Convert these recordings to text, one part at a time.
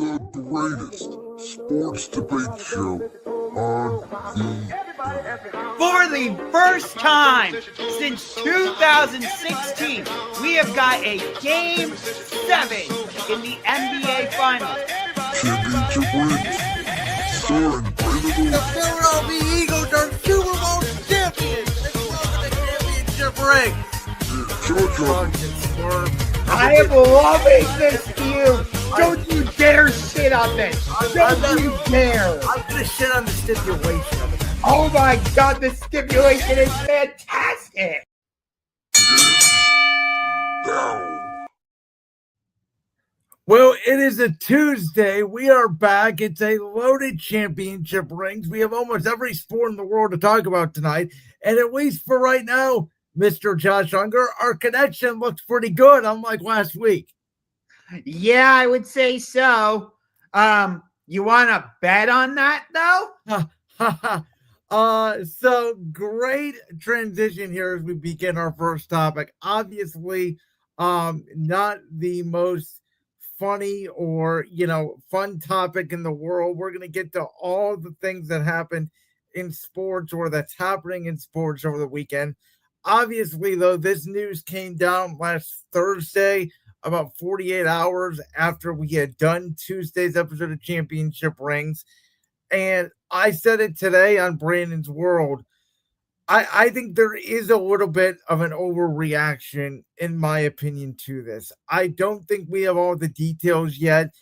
the greatest sports debate show on the For the first time since 2016, we have got a Game 7 in the NBA Finals. championship rings. Starring Brandon The Philadelphia Eagles are Super Bowl champions. Let's welcome the championship ring. I am loving this feud. Don't you dare shit on this. Don't you dare. I'm gonna shit on the stipulation of it. Oh my god, the stipulation is fantastic. now. Well, it is a Tuesday. We are back. It's a loaded championship rings. We have almost every sport in the world to talk about tonight. And at least for right now, Mr. Josh Ungar, our connection looks pretty good, unlike last week. Yeah, I would say so. You want to bet on that though? So great transition here as we begin our first topic. Obviously, not the most funny or fun topic in the world. We're going to get to all the things that happened in sports or that's happening in sports over the weekend. Obviously, though, this news came down last Thursday, about 48 hours after we had done Tuesday's episode of Championship Rings. And I said it today on Brandon's World. I think there is a little bit of an overreaction, in my opinion, to this. I don't think we have all the details yet.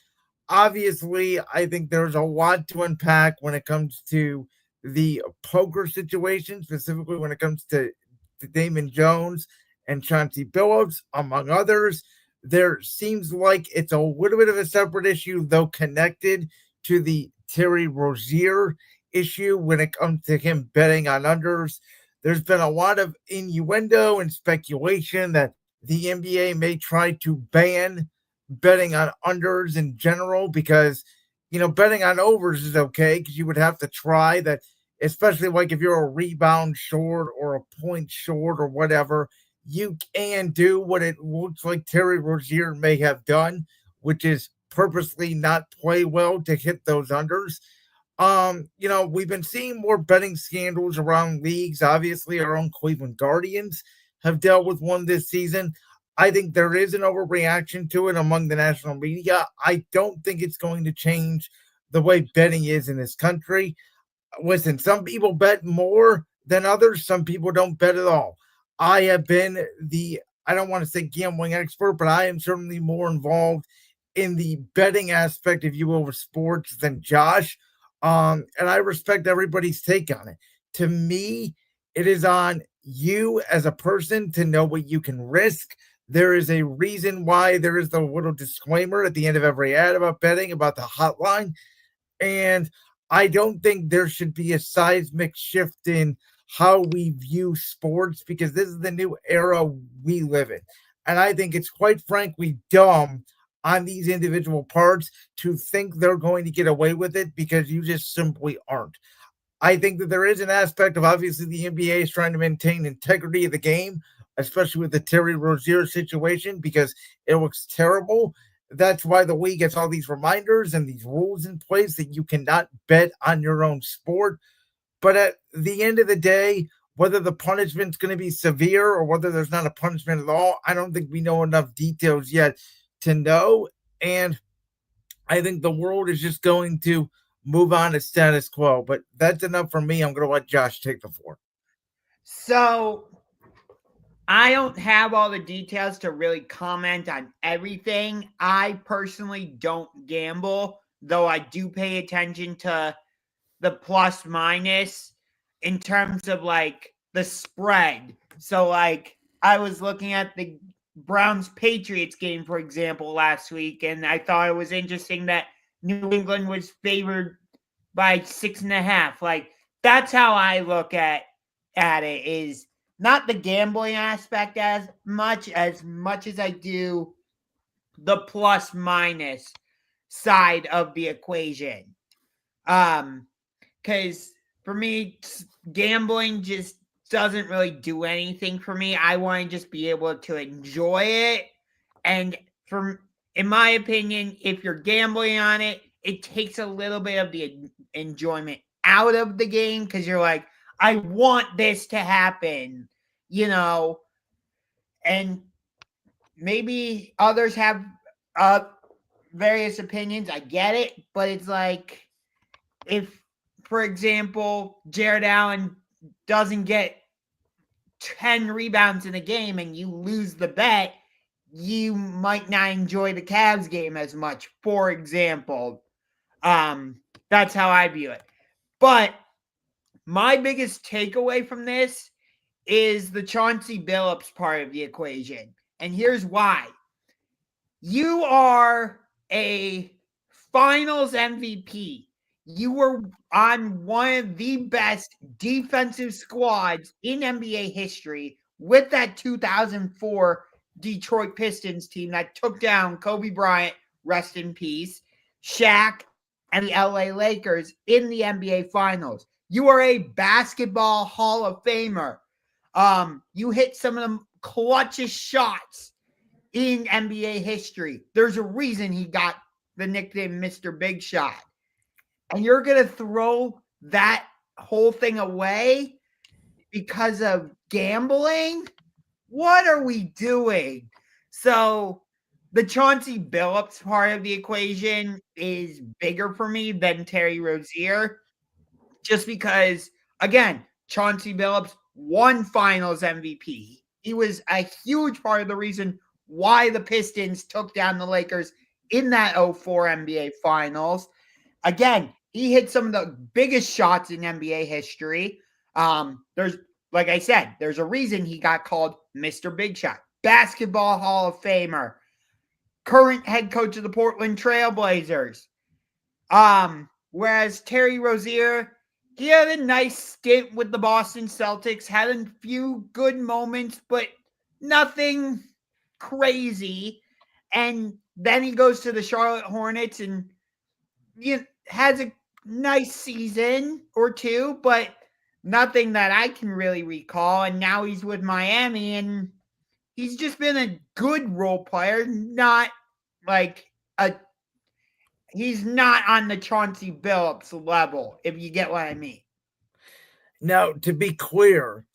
Obviously, I think there's a lot to unpack when it comes to the poker situation, specifically when it comes to Damon Jones and Chauncey Billups, among others. There seems like it's a little bit of a separate issue, though connected to the Terry Rozier issue when it comes to him betting on unders. There's been a lot of innuendo and speculation that the NBA may try to ban betting on unders in general because, betting on overs is okay because you would have to try that, especially like if you're a rebound short or a point short or whatever, you can do what it looks like Terry Rozier may have done, which is purposely not play well to hit those unders. We've been seeing more betting scandals around leagues. Obviously, our own Cleveland Guardians have dealt with one this season. I think there is an overreaction to it among the national media. I don't think it's going to change the way betting is in this country. Listen, some people bet more than others. Some people don't bet at all. I have been I don't want to say gambling expert, but I am certainly more involved in the betting aspect, if you will, of sports than Josh. And I respect everybody's take on it. To me, it is on you as a person to know what you can risk. There is a reason why there is the little disclaimer at the end of every ad about betting, about the hotline. And I don't think there should be a seismic shift in how we view sports because this is the new era we live in. And I think it's quite frankly dumb on these individual parts to think they're going to get away with it because you just simply aren't. I think that there is an aspect of obviously the NBA is trying to maintain integrity of the game, especially with the Terry Rozier situation because it looks terrible. That's why the league gets all these reminders and these rules in place that you cannot bet on your own sport. But at the end of the day, whether the punishment's going to be severe or whether there's not a punishment at all, I don't think we know enough details yet to know. And I think the world is just going to move on to status quo. But that's enough for me. I'm going to let Josh take the floor. So I don't have all the details to really comment on everything. I personally don't gamble, though I do pay attention to the plus minus in terms of like the spread. So like I was looking at the Browns Patriots game, for example, last week, and I thought it was interesting that New England was favored by 6.5. Like that's how I look at it, is not the gambling aspect as much as I do the plus minus side of the equation. Because for me, gambling just doesn't really do anything for me. I want to just be able to enjoy it. And for in my opinion, if you're gambling on it, it takes a little bit of the enjoyment out of the game because you're like, I want this to happen, and maybe others have various opinions. I get it, but it's like if, for example, Jared Allen doesn't get 10 rebounds in a game and you lose the bet, you might not enjoy the Cavs game as much, for example. That's how I view it. But my biggest takeaway from this is the Chauncey Billups part of the equation. And here's why. You are a finals MVP. You were on one of the best defensive squads in NBA history with that 2004 Detroit Pistons team that took down Kobe Bryant, rest in peace, Shaq, and the LA Lakers in the NBA Finals. You are a basketball Hall of Famer. You hit some of the clutchest shots in NBA history. There's a reason he got the nickname Mr. Big Shot. And you're going to throw that whole thing away because of gambling? What are we doing? So the Chauncey Billups part of the equation is bigger for me than Terry Rozier. Just because, again, Chauncey Billups won finals MVP. He was a huge part of the reason why the Pistons took down the Lakers in that 04 NBA Finals. Again, he hit some of the biggest shots in NBA history. There's, like I said, there's a reason he got called Mr. Big Shot. Basketball Hall of Famer. Current head coach of the Portland Trail Blazers. Whereas Terry Rozier, he had a nice stint with the Boston Celtics, had a few good moments, but nothing crazy. And then he goes to the Charlotte Hornets and has a nice season or two, but nothing that I can really recall. And now he's with Miami, and he's just been a good role player, not like he's not on the Chauncey Billups level, if you get what I mean. Now, to be clear,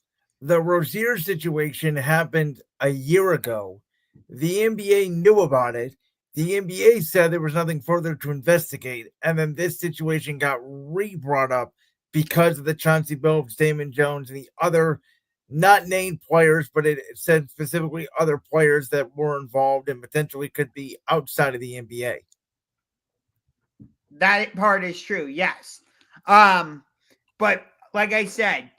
the Rozier situation happened a year ago. The NBA knew about it. The NBA said there was nothing further to investigate, and then this situation got re-brought up because of the Chauncey Billups, Damon Jones, and the other not named players, but it said specifically other players that were involved and potentially could be outside of the NBA. That part is true, yes. But like I said,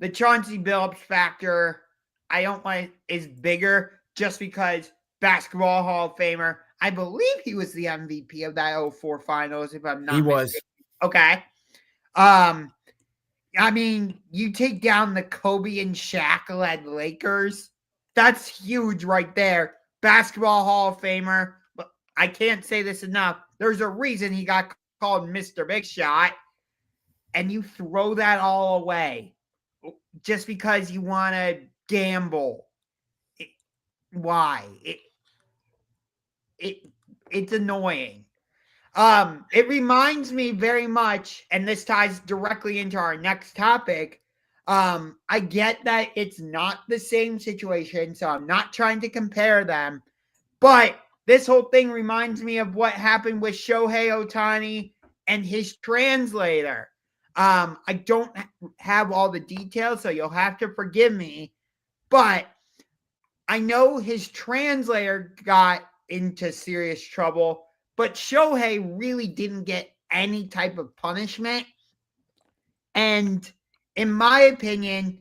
the Chauncey Billups factor, I don't like, is bigger just because basketball Hall of Famer. I believe he was the MVP of that 04 Finals, if I'm not mistaken. Was. Okay. I mean, you take down the Kobe and Shaq-led Lakers. That's huge right there. Basketball Hall of Famer. But I can't say this enough. There's a reason he got called Mr. Big Shot. And you throw that all away just because you want to gamble. Why? It's annoying. It reminds me very much, and this ties directly into our next topic. I get that it's not the same situation, so I'm not trying to compare them, but this whole thing reminds me of what happened with Shohei Ohtani and his translator. I don't have all the details, so you'll have to forgive me, but I know his translator got into serious trouble, but Shohei really didn't get any type of punishment. And in my opinion,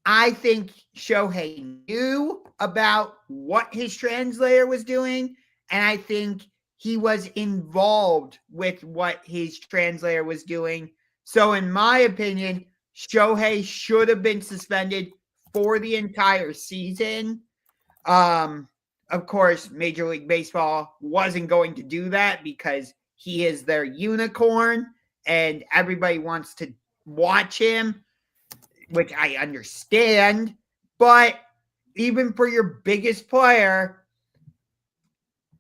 I think Shohei knew about what his translator was doing, and I think he was involved with what his translator was doing. So in my opinion, Shohei should have been suspended for the entire season. Of course, Major League Baseball wasn't going to do that because he is their unicorn and everybody wants to watch him, which I understand. But even for your biggest player,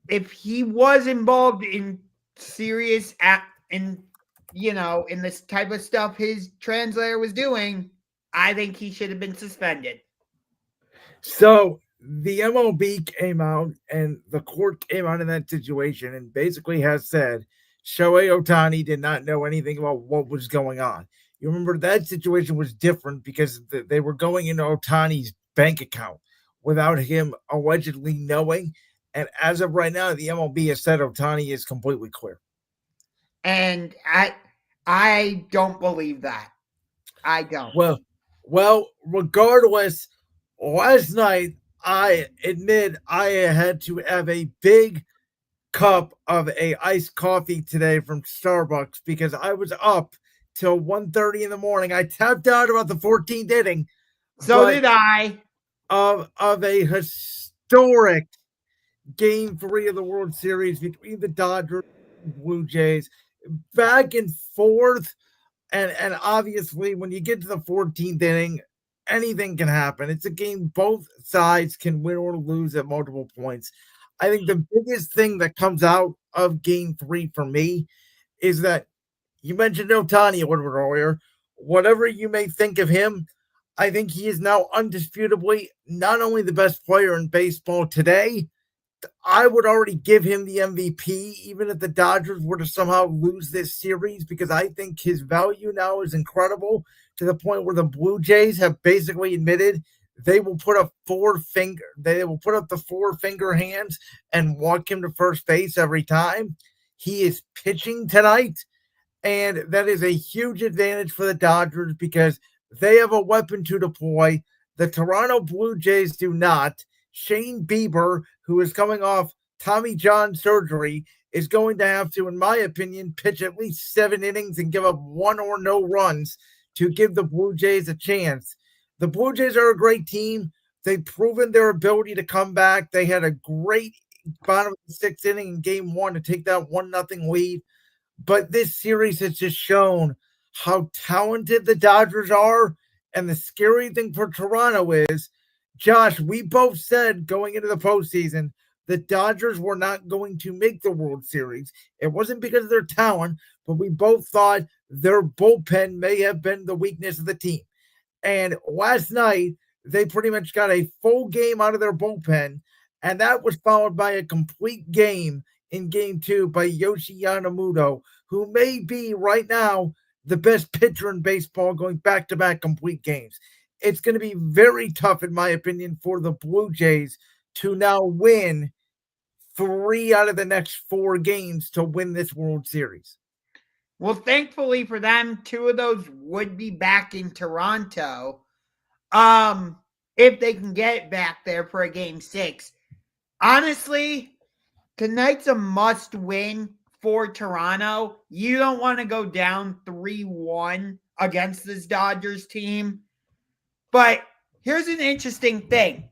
if he was involved in serious in in this type of stuff his translator was doing, I think he should have been suspended. So the MLB came out and the court came out in that situation and basically has said Shohei Ohtani did not know anything about what was going on. You remember that situation was different because they were going into Ohtani's bank account without him allegedly knowing. And as of right now, the MLB has said Ohtani is completely clear. And I don't believe that. I don't. Well, regardless, last night I admit I had to have a big cup of a iced coffee today from Starbucks because I was up till 1:30 in the morning. I tapped out about the 14th inning. So did I. Of a historic game 3 of the World Series between the Dodgers and Blue Jays, back and forth. And obviously, when you get to the 14th inning, anything can happen. It's a game both sides can win or lose at multiple points. I think the biggest thing that comes out of game 3 for me is that you mentioned Ohtani a little bit earlier. Whatever you may think of him, I think he is now undisputably not only the best player in baseball today, I would already give him the MVP, even if the Dodgers were to somehow lose this series, because I think his value now is incredible to the point where the Blue Jays have basically admitted they will put up the 4-finger hands and walk him to first base every time. He is pitching tonight, and that is a huge advantage for the Dodgers because they have a weapon to deploy. The Toronto Blue Jays do not. Shane Bieber, who is coming off Tommy John surgery, is going to have to, in my opinion, pitch at least 7 innings and give up 1 or no runs to give the Blue Jays a chance. The Blue Jays are a great team. They've proven their ability to come back. They had a great bottom of the 6th inning in game 1 to take that 1-0 lead. But this series has just shown how talented the Dodgers are. And the scary thing for Toronto is, Josh, we both said going into the postseason, the Dodgers were not going to make the World Series. It wasn't because of their talent, but we both thought their bullpen may have been the weakness of the team. And last night, they pretty much got a full game out of their bullpen, and that was followed by a complete game in game 2 by Yoshi Yamamoto, who may be right now the best pitcher in baseball going back-to-back complete games. It's going to be very tough, in my opinion, for the Blue Jays to now win 3 out of the next 4 games to win this World Series. Well, thankfully for them, 2 of those would be back in Toronto. If they can get it back there for a game 6. Honestly, tonight's a must win for Toronto. You don't want to go down 3-1 against this Dodgers team. But here's an interesting thing.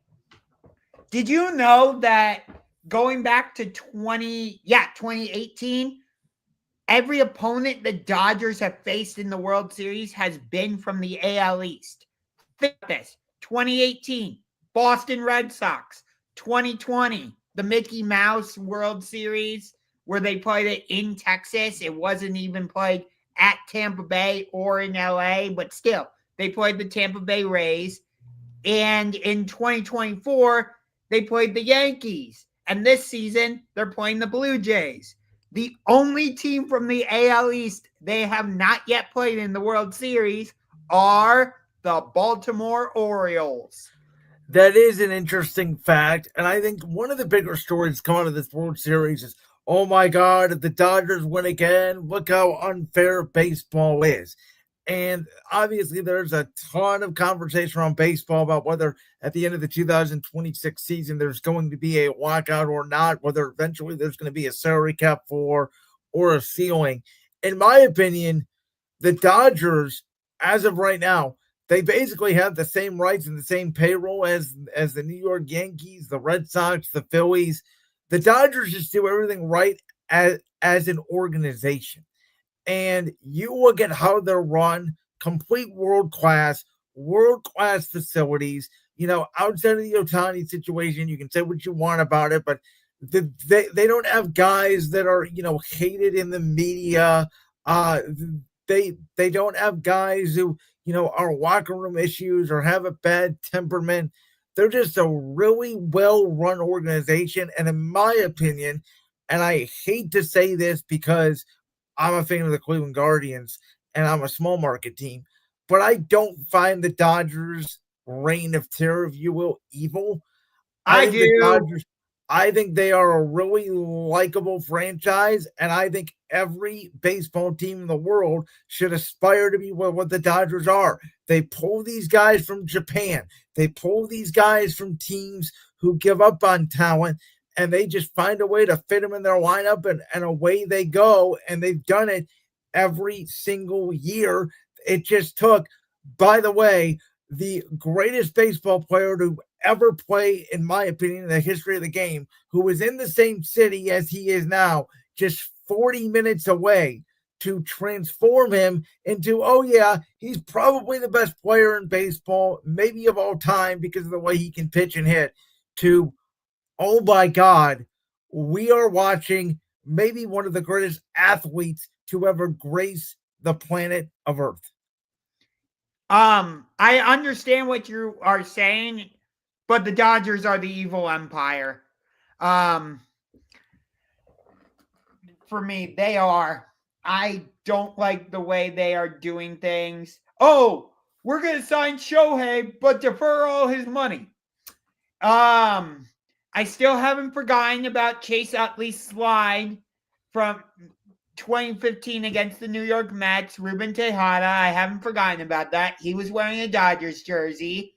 Did you know that going back to 2018, every opponent the Dodgers have faced in the World Series has been from the AL East? Think of this. 2018, Boston Red Sox. 2020, the Mickey Mouse World Series, where they played it in Texas. It wasn't even played at Tampa Bay or in LA, but still, they played the Tampa Bay Rays. And in 2024, they played the Yankees. And this season, they're playing the Blue Jays. The only team from the AL East they have not yet played in the World Series are the Baltimore Orioles. That is an interesting fact. And I think one of the bigger stories coming out of this World Series is, oh my God, if the Dodgers win again, look how unfair baseball is. And obviously there's a ton of conversation around baseball about whether at the end of the 2026 season there's going to be a lockout or not, whether eventually there's going to be a salary cap floor or a ceiling. In my opinion, the Dodgers, as of right now, they basically have the same rights and the same payroll as the New York Yankees, the Red Sox, the Phillies. The Dodgers just do everything right as an organization. And you look at how they're run, complete world-class facilities. You know, outside of the Ohtani situation, you can say what you want about it, but They don't have guys that are, hated in the media. They don't have guys who, are locker room issues or have a bad temperament. They're just a really well-run organization. And in my opinion, and I hate to say this because I'm a fan of the Cleveland Guardians and I'm a small market team, but I don't find the Dodgers' reign of terror, if you will, evil. I think the do. Dodgers, I think they are a really likable franchise, and I think every baseball team in the world should aspire to be what the Dodgers are. They pull these guys from Japan. They pull these guys from teams who give up on talent, and they just find a way to fit them in their lineup, and away they go. And they've done it every single year. It just took, by the way, the greatest baseball player to ever play, in my opinion, in the history of the game, who was in the same city as he is now, just 40 minutes away, to transform him into, oh yeah, he's probably the best player in baseball, maybe of all time, because of the way he can pitch and hit, to, oh my God, we are watching maybe one of the greatest athletes to ever grace the planet of Earth. I understand what you are saying, but the Dodgers are the evil empire. For me, they are. I don't like the way they are doing things. Oh, we're going to sign Shohei, but defer all his money. I still haven't forgotten about Chase Utley's slide from 2015 against the New York Mets, Ruben Tejada. I haven't forgotten about that. He was wearing a Dodgers jersey.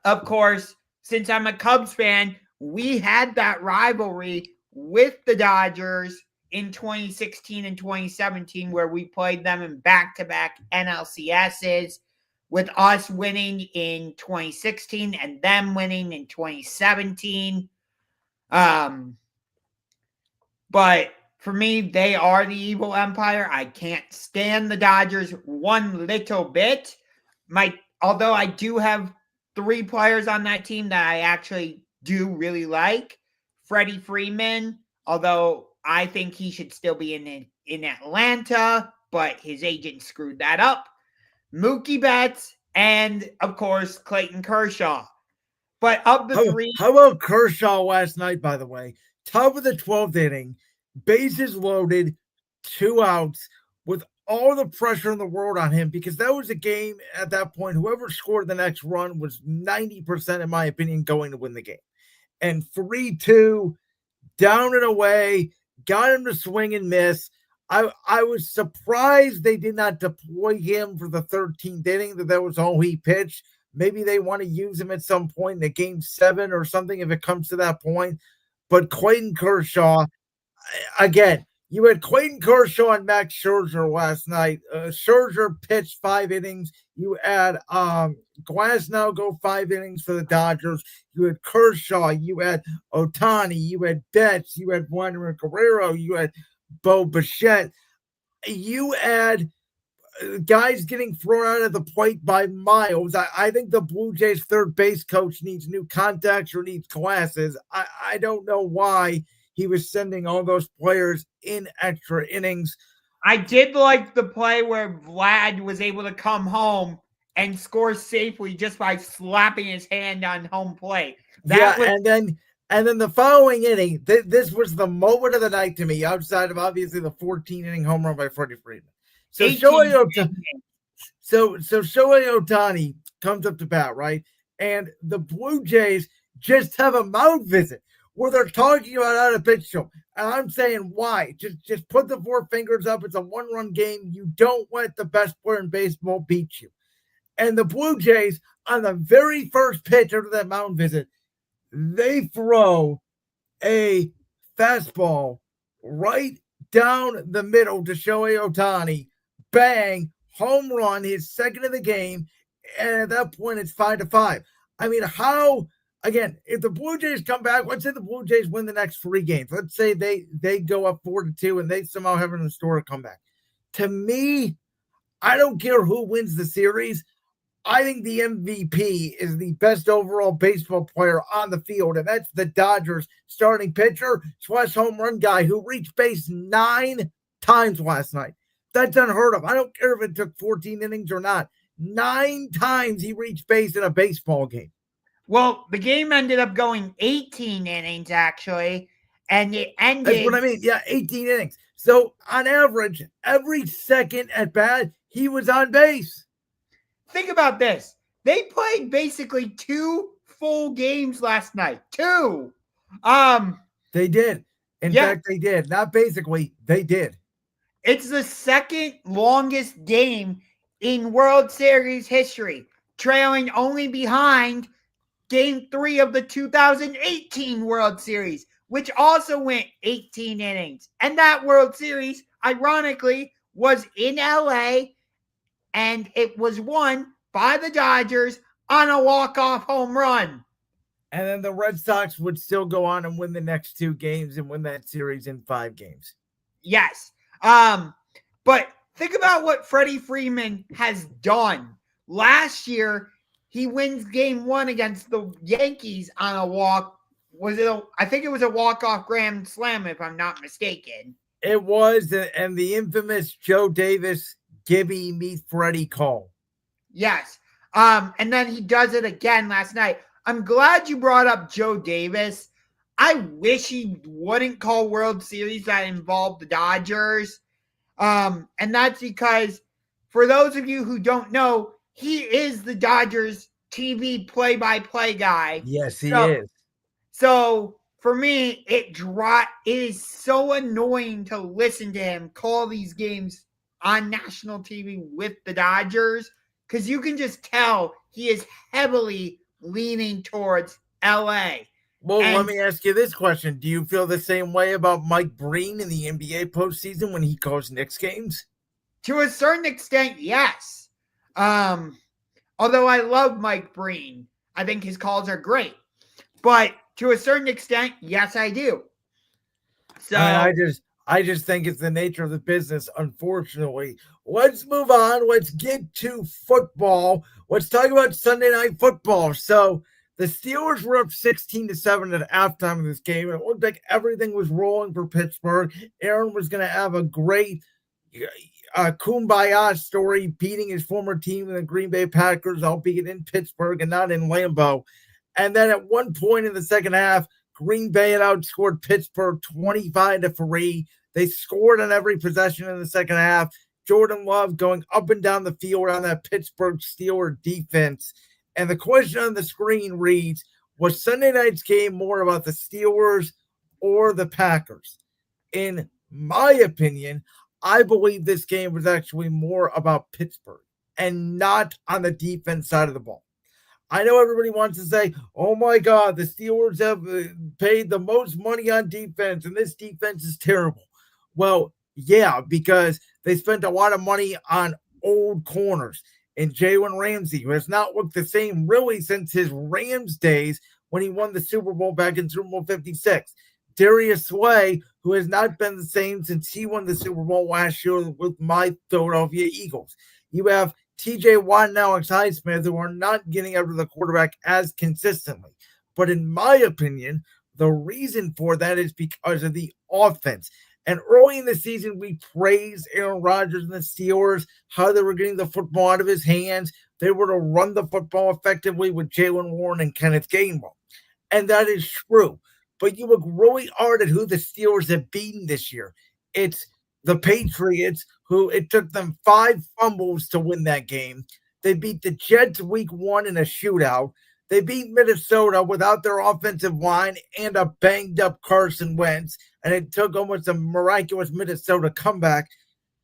Of course, since I'm a Cubs fan, we had that rivalry with the Dodgers in 2016 and 2017, where we played them in back-to-back NLCSs, with us winning in 2016 and them winning in 2017. But for me, they are the evil empire. I can't stand the Dodgers one little bit. Although I do have 3 players on that team that I actually do really like. Freddie Freeman, although I think he should still be in Atlanta, but his agent screwed that up. Mookie Betts, and of course, Clayton Kershaw. But of the 3... How about Kershaw last night, by the way? Top of the 12th inning, bases loaded, 2 outs, with all the pressure in the world on him, because that was a game at that point, whoever scored the next run was 90%, in my opinion, going to win the game. And 3-2, down and away, got him to swing and miss. I was surprised they did not deploy him for the 13th inning, that was all he pitched. Maybe they want to use him at some point in the game 7 or something if it comes to that point. But Clayton Kershaw, again, you had Clayton Kershaw and Max Scherzer last night. Scherzer pitched 5 innings. You had Glasnow go 5 innings for the Dodgers. You had Kershaw. You had Ohtani. You had Betts. You had Vladimir Guerrero. You had Bo Bichette. You had guys getting thrown out of the plate by miles. I think the Blue Jays third base coach needs new contacts or needs glasses. I don't know why he was sending all those players in extra innings. I did like the play where Vlad was able to come home and score safely just by slapping his hand on home plate. And then the following inning, this was the moment of the night to me, outside of obviously the 14-inning home run by Freddie Freeman. So Shohei Ohtani comes up to bat, right? And the Blue Jays just have a mound visit where they're talking about how to pitch to him. And I'm saying, why? Just put the 4 fingers up. It's a 1-run game. You don't let the best player in baseball beat you. And the Blue Jays, on the very first pitch after that mound visit, they throw a fastball right down the middle to Shohei Ohtani. Bang, home run, his second of the game. And at that point, it's 5-5. I mean, how, again, if the Blue Jays come back, let's say the Blue Jays win the next 3 games. Let's say they go up 4-2 and they somehow have an historic comeback. To me, I don't care who wins the series. I think the MVP is the best overall baseball player on the field, and that's the Dodgers starting pitcher / home run guy who reached base 9 times last night. That's unheard of. I don't care if it took 14 innings or not. 9 times he reached base in a baseball game. Well, the game ended up going 18 innings, actually, and it ended. That's what I mean. Yeah, 18 innings. So, on average, every second at bat, he was on base. Think about this. They played basically 2 full games last night. 2. They did. In fact, they did. Not basically, they did. It's the second longest game in World Series history, trailing only behind Game 3 of the 2018 World Series, which also went 18 innings. And that World Series, ironically, was in LA, and it was won by the Dodgers on a walk-off home run. And then the Red Sox would still go on and win the next 2 games and win that series in 5 games. Yes. But think about what Freddie Freeman has done. Last year, he wins game 1 against the Yankees on a walk. I think it was a walk-off grand slam, if I'm not mistaken. It was, and the infamous Joe Davis, Gibby meet Freddie call. Yes. And then he does it again last night. I'm glad you brought up Joe Davis. I wish he wouldn't call World Series that involved the Dodgers. And that's because, for those of you who don't know, he is the Dodgers TV play-by-play guy. Yes, he is. So for me, it is so annoying to listen to him call these games on national TV with the Dodgers, because you can just tell he is heavily leaning towards LA. Well, let me ask you this question. Do you feel the same way about Mike Breen in the NBA postseason when he calls Knicks games? To a certain extent, yes. Although I love Mike Breen. I think his calls are great. But to a certain extent, yes, I do. So I just think it's the nature of the business, unfortunately. Let's move on. Let's get to football. Let's talk about Sunday Night Football. So the Steelers were up 16-7 at halftime of this game. It looked like everything was rolling for Pittsburgh. Aaron was going to have a great kumbaya story, beating his former team, the Green Bay Packers, albeit in Pittsburgh and not in Lambeau. And then at one point in the second half, Green Bay had outscored Pittsburgh 25-3. They scored on every possession in the second half. Jordan Love going up and down the field on that Pittsburgh Steelers defense. And the question on the screen reads, was Sunday night's game more about the Steelers or the Packers? In my opinion, I believe this game was actually more about Pittsburgh and not on the defense side of the ball. I know everybody wants to say, oh my God, the Steelers have paid the most money on defense and this defense is terrible. Well, yeah, because they spent a lot of money on old corners. And Jalen Ramsey, who has not looked the same really since his Rams days when he won the Super Bowl back in Super Bowl 56. Darius Slay, who has not been the same since he won the Super Bowl last year with my Philadelphia Eagles. You have TJ Watt and Alex Highsmith, who are not getting after the quarterback as consistently. But in my opinion, the reason for that is because of the offense. And early in the season, we praised Aaron Rodgers and the Steelers, how they were getting the football out of his hands. They were to run the football effectively with Jaylen Warren and Kenneth Gainwell. And that is true. But you look really hard at who the Steelers have beaten this year. It's the Patriots, who it took them 5 fumbles to win that game. They beat the Jets week 1 in a shootout. They beat Minnesota without their offensive line and a banged-up Carson Wentz, and it took almost a miraculous Minnesota comeback.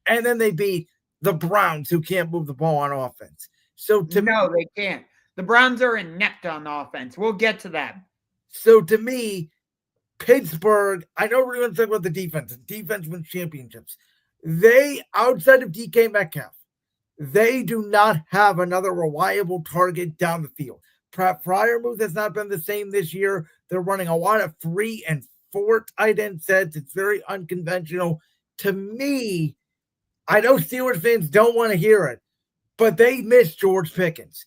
And then they beat the Browns, who can't move the ball on offense. So No, they can't. The Browns are inept on offense. We'll get to that. So to me, Pittsburgh, I know we're going to talk about the defense. The defense wins championships. They, outside of DK Metcalf, they do not have another reliable target down the field. Pratt Freiermuth has not been the same this year. They're running a lot of 3 and 4 tight end sets. It's very unconventional. To me, I know Steelers fans don't want to hear it, but they miss George Pickens.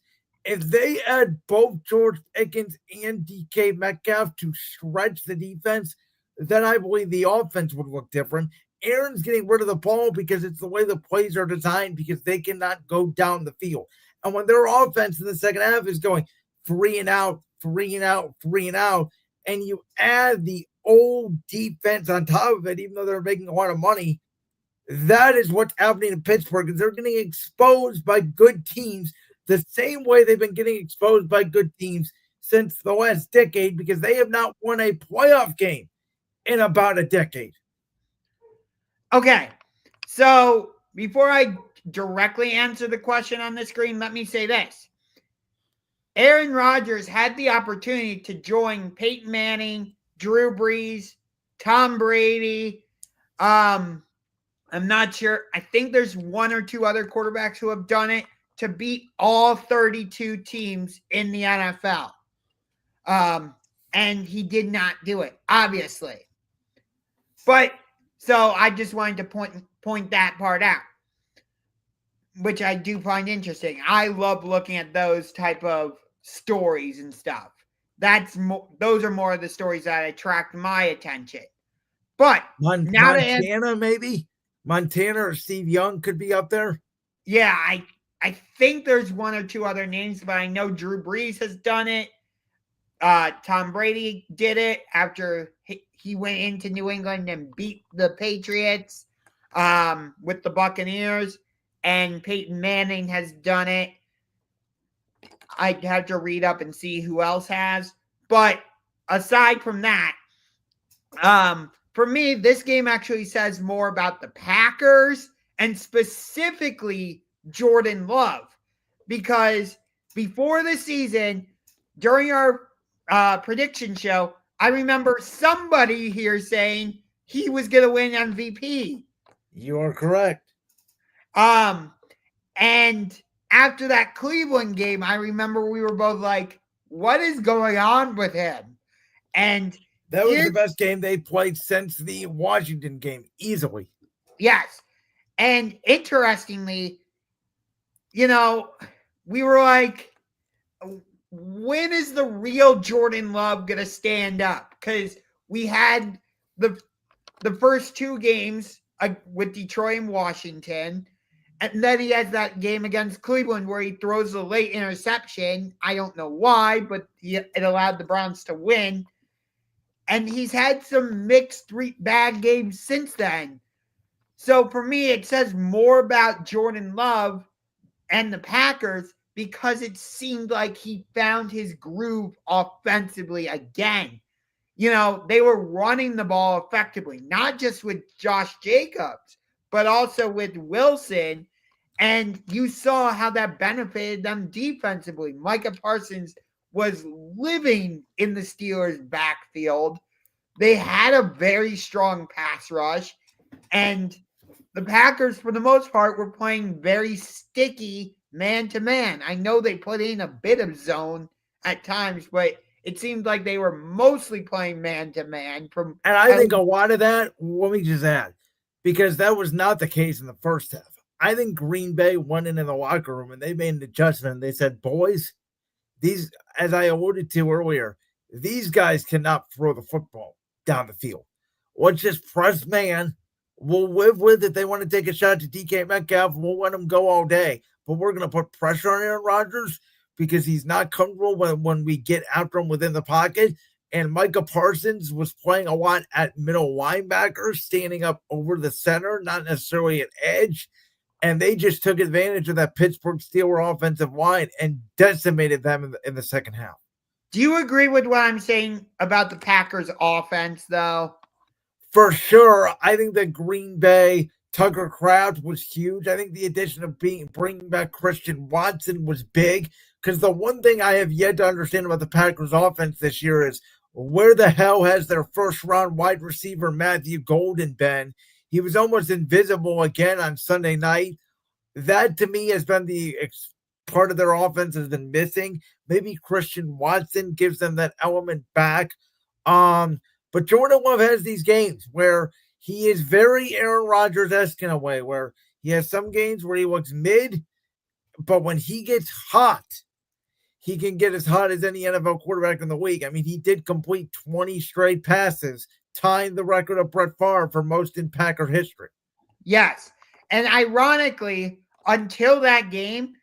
if they add both George Pickens and DK Metcalf to stretch the defense, then I believe the offense would look different. Aaron's getting rid of the ball because it's the way the plays are designed because they cannot go down the field. And when their offense in the second half is going 3 and out, 3 and out, 3 and out, and you add the old defense on top of it, even though they're making a lot of money, that is what's happening in Pittsburgh. They're getting exposed by good teams the same way they've been getting exposed by good teams since the last decade because they have not won a playoff game in about a decade. Okay, so before I directly answer the question on the screen, let me say this. Aaron Rodgers had the opportunity to join Peyton Manning, Drew Brees, Tom Brady. I'm not sure. I think there's 1 or 2 other quarterbacks who have done it to beat all 32 teams in the NFL. And he did not do it, obviously. But so I just wanted to point that part out, which I do find interesting. I love looking at those type of stories and stuff. Those are more of the stories that attract my attention. But Montana, maybe Montana or Steve Young could be up there. Yeah, I think there's 1 or 2 other names, but I know Drew Brees has done it. Tom Brady did it after he went into New England and beat the Patriots with the Buccaneers, and Peyton Manning has done it. I'd have to read up and see who else has. But aside from that, for me, this game actually says more about the Packers and specifically Jordan Love. Because before the season, during our prediction show, I remember somebody here saying he was going to win MVP. You are correct. And after that Cleveland game, I remember we were both like, what is going on with him? And that was the best game they played since the Washington game, easily. Yes. And interestingly, we were like, when is the real Jordan Love going to stand up? Because we had the first 2 games with Detroit and Washington. And then he has that game against Cleveland where he throws a late interception. I don't know why, but it allowed the Browns to win. And he's had some mixed bad games since then. So for me, it says more about Jordan Love and the Packers because it seemed like he found his groove offensively again. They were running the ball effectively, not just with Josh Jacobs, but also with Wilson. And you saw how that benefited them defensively. Micah Parsons was living in the Steelers' backfield. They had a very strong pass rush. And the Packers, for the most part, were playing very sticky man-to-man. I know they put in a bit of zone at times, but it seemed like they were mostly playing man-to-man. And I think a lot of that, let me just add, because that was not the case in the first half. I think Green Bay went into the locker room and they made an adjustment. They said, boys, these, as I alluded to earlier, these guys cannot throw the football down the field. Let's just press man. We'll live with it. They want to take a shot to DK Metcalf. We'll let him go all day. But we're going to put pressure on Aaron Rodgers because he's not comfortable when we get after him within the pocket. And Micah Parsons was playing a lot at middle linebacker, standing up over the center, not necessarily an edge. And they just took advantage of that Pittsburgh Steelers offensive line and decimated them in the second half. Do you agree with what I'm saying about the Packers offense, though? For sure. I think that Green Bay, Tucker Kraft was huge. I think the addition of bringing back Christian Watson was big because the one thing I have yet to understand about the Packers offense this year is where the hell has their first-round wide receiver Matthew Golden been? He was almost invisible again on Sunday night. That, to me, has been the part of their offense has been missing. Maybe Christian Watson gives them that element back. But Jordan Love has these games where he is very Aaron Rodgers-esque in a way, where he has some games where he looks mid, but when he gets hot, he can get as hot as any NFL quarterback in the league. I mean, he did complete 20 straight passes, tying the record of Brett Favre for most in Packer history. Yes. And ironically, until that game,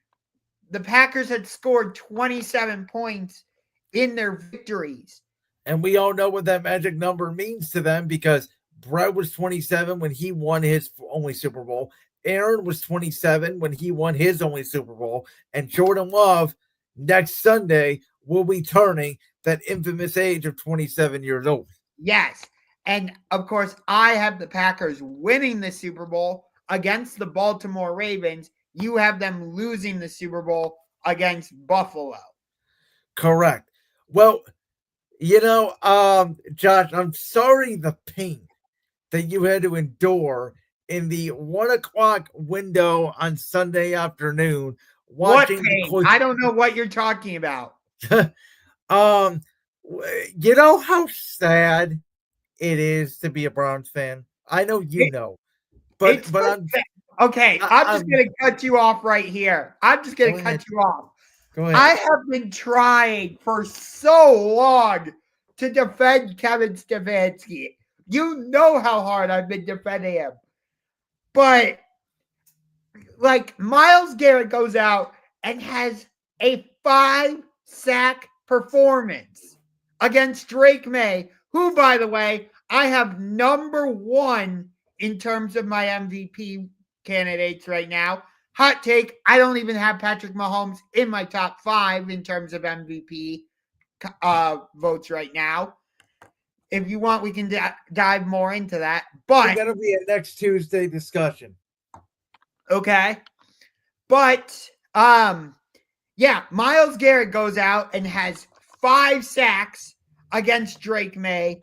the Packers had scored 27 points in their victories. And we all know what that magic number means to them because Brett was 27 when he won his only Super Bowl. Aaron was 27 when he won his only Super Bowl. And Jordan Love next Sunday will be turning that infamous age of 27 years old. Yes. And of course, I have the Packers winning the Super Bowl against the Baltimore Ravens. You have them losing the Super Bowl against Buffalo. Correct. Well, Josh, I'm sorry the pain that you had to endure in the 1 o'clock window on Sunday afternoon. Watching I don't know what you're talking about. You know how sad it is to be a Browns fan? I know you know. But I'm okay. I'm just going to cut you off right here. I'm just going to cut you off. Go ahead. I have been trying for so long to defend Kevin Stefanski. You know how hard I've been defending him. But, like, Myles Garrett goes out and has a 5-sack performance against Drake May, who, by the way, I have number 1 in terms of my MVP candidates right now. Hot take, I don't even have Patrick Mahomes in my top 5 in terms of MVP votes right now. If you want, we can dive more into that. But that'll be a next Tuesday discussion. Okay. But, Myles Garrett goes out and has 5 sacks against Drake May,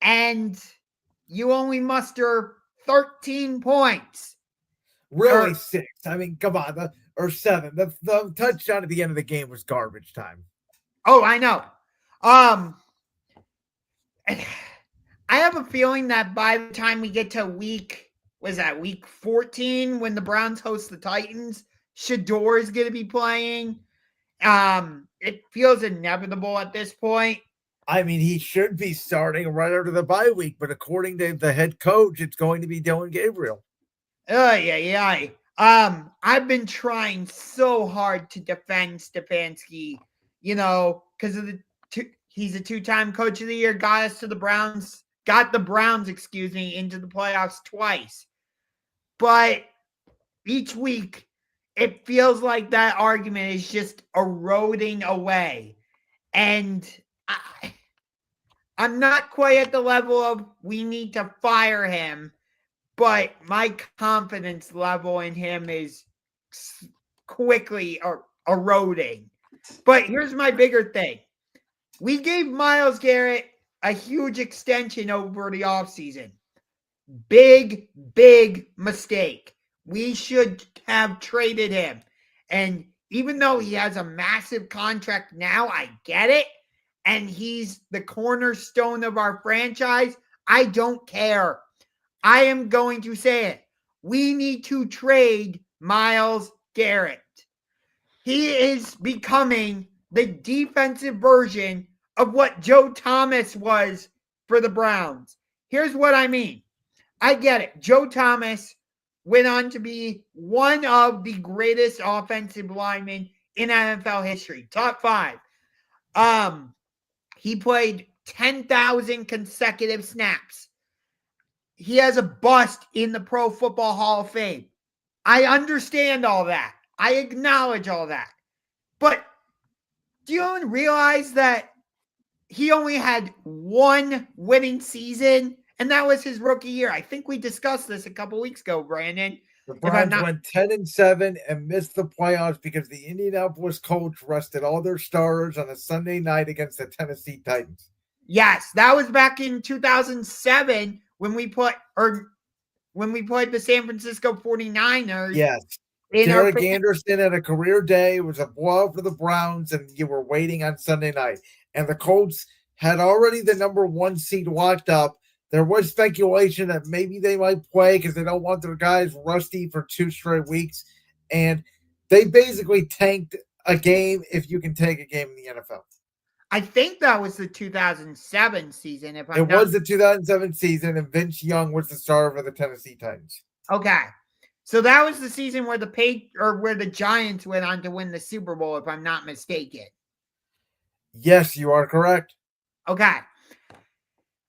and you only muster 13 points. Really 6. I mean, come on. Or 7. The touchdown at the end of the game was garbage time. Oh, I know. I have a feeling that by the time we get to week 14 when the Browns host the Titans, Shador is going to be playing. It feels inevitable at this point. I mean, he should be starting right after the bye week, but according to the head coach, it's going to be Dylan Gabriel. I've been trying so hard to defend Stefanski, because of he's a 2-time coach of the year, got the Browns into the playoffs twice. But each week, it feels like that argument is just eroding away. And I'm not quite at the level of we need to fire him, but my confidence level in him is quickly eroding. But here's my bigger thing. We gave Myles Garrett a huge extension over the offseason. Big, big mistake. We should have traded him. And even though he has a massive contract now, I get it. And he's the cornerstone of our franchise. I don't care. I am going to say it. We need to trade Myles Garrett. He is becoming the defensive version of what Joe Thomas was for the Browns. Here's what I mean. I get it. Joe Thomas went on to be one of the greatest offensive linemen in NFL history. Top 5. He played 10,000 consecutive snaps. He has a bust in the Pro Football Hall of Fame. I understand all that. I acknowledge all that. But do you even realize that he only had 1 winning season, and that was his rookie year? I think we discussed this a couple weeks ago, Brandon. The Browns went 10-7 and missed the playoffs because the Indianapolis Colts rested all their starters on a Sunday night against the Tennessee Titans. Yes, that was back in 2007 when we played the San Francisco 49ers. Yes. Derek Anderson had a career day. It was a blowout for the Browns, and you were waiting on Sunday night. And the Colts had already the number 1 seed locked up. There was speculation that maybe they might play because they don't want their guys rusty for 2 straight weeks. And they basically tanked a game if you can take a game in the NFL. I think that was the 2007 season. If I'm It not was the 2007 season, and Vince Young was the starter for the Tennessee Titans. okay. So that was the season where where the Giants went on to win the Super Bowl, if I'm not mistaken. Yes, you are correct. Okay.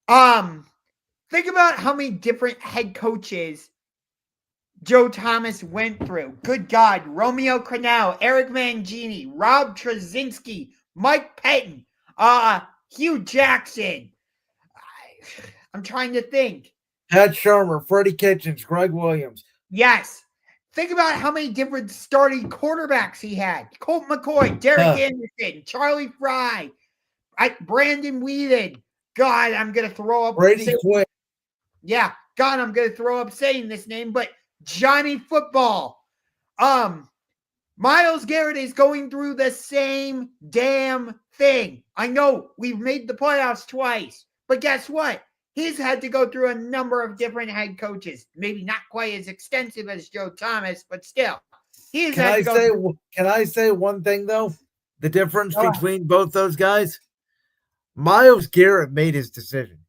Think about how many different head coaches Joe Thomas went through. Good God. Romeo Crennel, Eric Mangini, Rob Trzcinski, Mike Pettin, Hugh Jackson. I'm trying to think. Pat Shermer, Freddie Kitchens, Greg Williams. Yes. Think about how many different starting quarterbacks he had. Colt McCoy, Derek Anderson, Charlie Fry, Brandon Whedon. God, I'm going to throw up. Brady Quinn. Yeah. God, I'm going to throw up saying this name, but Johnny Football. Myles Garrett is going through the same damn thing. I know we've made the playoffs twice, but guess what? He's had to go through a number of different head coaches. Maybe not quite as extensive as Joe Thomas, but still. Can I say one thing, though? The difference between both those guys? Myles Garrett made his decision.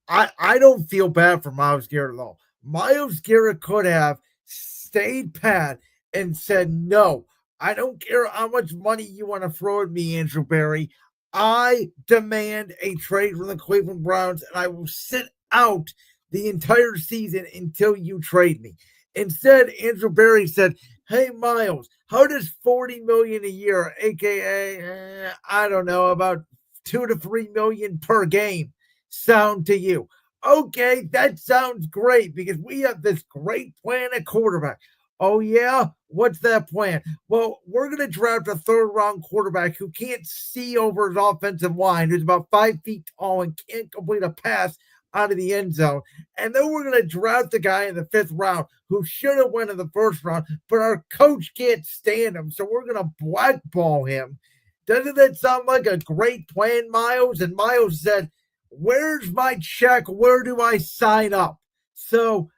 I don't feel bad for Myles Garrett at all. Myles Garrett could have stayed pat and said, no, I don't care how much money you want to throw at me, Andrew Berry. I demand a trade from the Cleveland Browns, and I will sit out the entire season until you trade me. Instead, Andrew Berry said, hey, Myles, how does $40 million a year, aka, I don't know, about $2 to $3 million per game, sound to you? Okay, that sounds great because we have this great plan at quarterback. Oh, yeah? What's that plan? Well, we're going to draft a third-round quarterback who can't see over his offensive line, who's about 5 feet tall and can't complete a pass out of the end zone. And then we're going to draft a guy in the 5th round who should have went in the 1st round, but our coach can't stand him, so we're going to blackball him. Doesn't that sound like a great plan, Myles? And Myles said, where's my check? Where do I sign up? So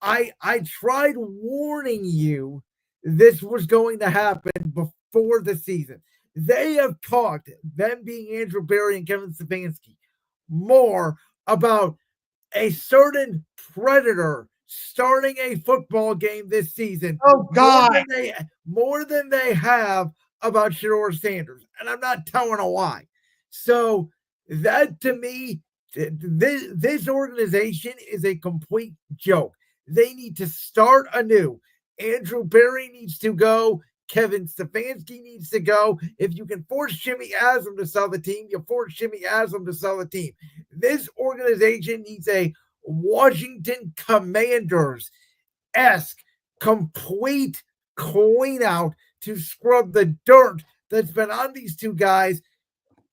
I tried warning you this was going to happen before the season. They have talked, them being Andrew Berry and Kevin Stefanski, more about a certain predator starting a football game this season. Oh, God. More than they have about Shedeur Sanders. And I'm not telling a lie. So that, to me, this organization is a complete joke. They need to start anew. Andrew Berry needs to go. Kevin Stefanski needs to go. If you can force Jimmy Haslam to sell the team, you force Jimmy Haslam to sell the team. This organization needs a Washington Commanders-esque complete clean out to scrub the dirt that's been on these two guys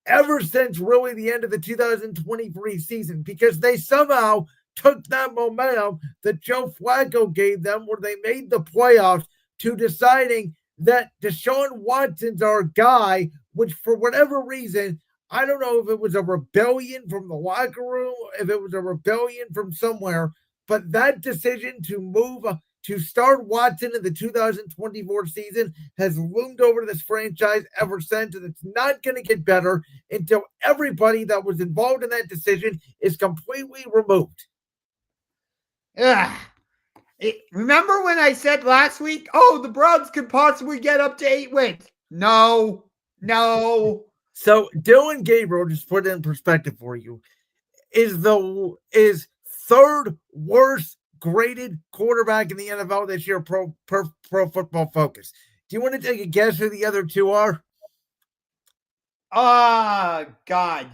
ever since really the end of the 2023 season, because they somehow took that momentum that Joe Flacco gave them where they made the playoffs to deciding that Deshaun Watson's our guy, which for whatever reason, I don't know if it was a rebellion from the locker room, if it was a rebellion from somewhere, but that decision to move to start Watson in the 2024 season has loomed over this franchise ever since, and it's not going to get better until everybody that was involved in that decision is completely removed. Remember when I said last week, oh, the Browns could possibly get up to 8 wins? No. So Dylan Gabriel, just put it in perspective for you, is 3rd worst graded quarterback in the NFL this year, Pro Football Focus. Do you want to take a guess who the other two are? God.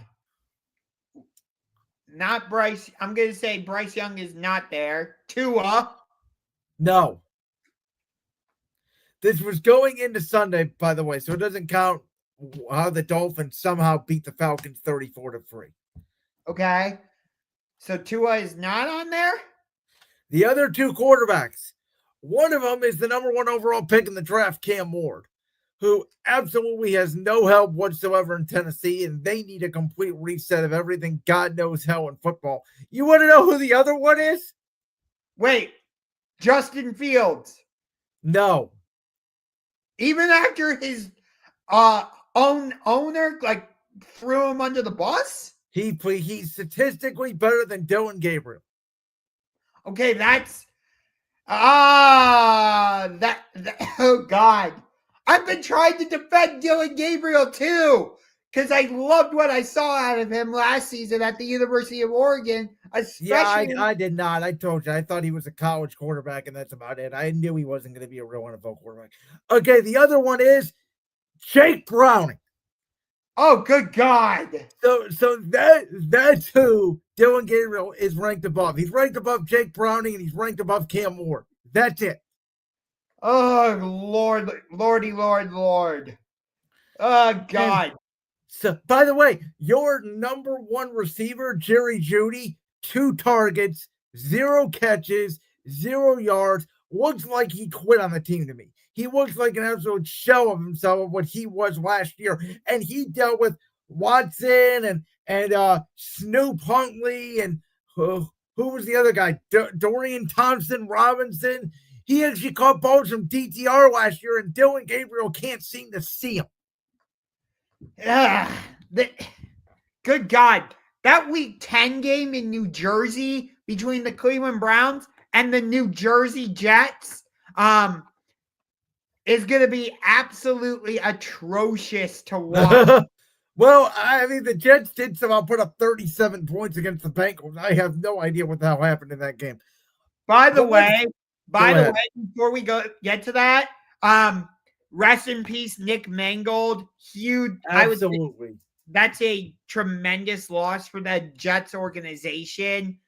Not Bryce. I'm going to say Bryce Young is not there. Tua. No. This was going into Sunday, by the way, so it doesn't count how the Dolphins somehow beat the Falcons 34-3. Okay. So Tua is not on there? The other two quarterbacks, one of them is the number 1 overall pick in the draft, Cam Ward, who absolutely has no help whatsoever in Tennessee, and they need a complete reset of everything God knows hell in football. You want to know who the other one is? Wait, Justin Fields. No. Even after his owner like threw him under the bus? He's statistically better than Dylan Gabriel. Okay, that's oh God. I've been trying to defend Dylan Gabriel too, because I loved what I saw out of him last season at the University of Oregon. Especially, I did not. I told you. I thought he was a college quarterback, and that's about it. I knew he wasn't going to be a real NFL quarterback. Okay, the other one is Jake Browning. oh good God. So that's who Dylan Gabriel is ranked above. He's ranked above Jake Browning, and he's ranked above Cam Ward. That's it. Oh Lord, Lordy, Lord. Oh God. So, by the way, your number one receiver, Jerry Jeudy, 2 targets, 0 catches, 0 yards. Looks like he quit on the team to me. He looks like an absolute shell of himself of what he was last year. And he dealt with Watson and Snoop Huntley and who was the other guy? Dorian Thompson Robinson. He actually caught balls from DTR last year, and Dylan Gabriel can't seem to see him. Good God. That week 10 game in New Jersey between the Cleveland Browns and the New Jersey Jets is going to be absolutely atrocious to watch. Well, I mean, the Jets did somehow put up 37 points against the Bengals. I have no idea what the hell happened in that game. By the way, before we get to that, rest in peace, Nick Mangold. Huge. Absolutely. That's a tremendous loss for the Jets organization.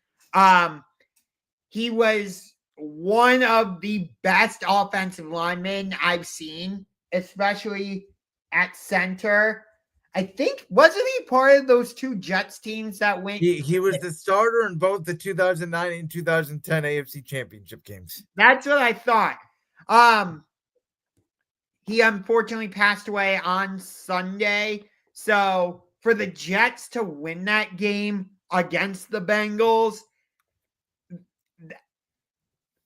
He was one of the best offensive linemen I've seen, especially at center. I think, wasn't he part of those 2 Jets teams that went? He was the starter in both the 2009 and 2010 AFC Championship games. That's what I thought. He unfortunately passed away on Sunday. So for the Jets to win that game against the Bengals,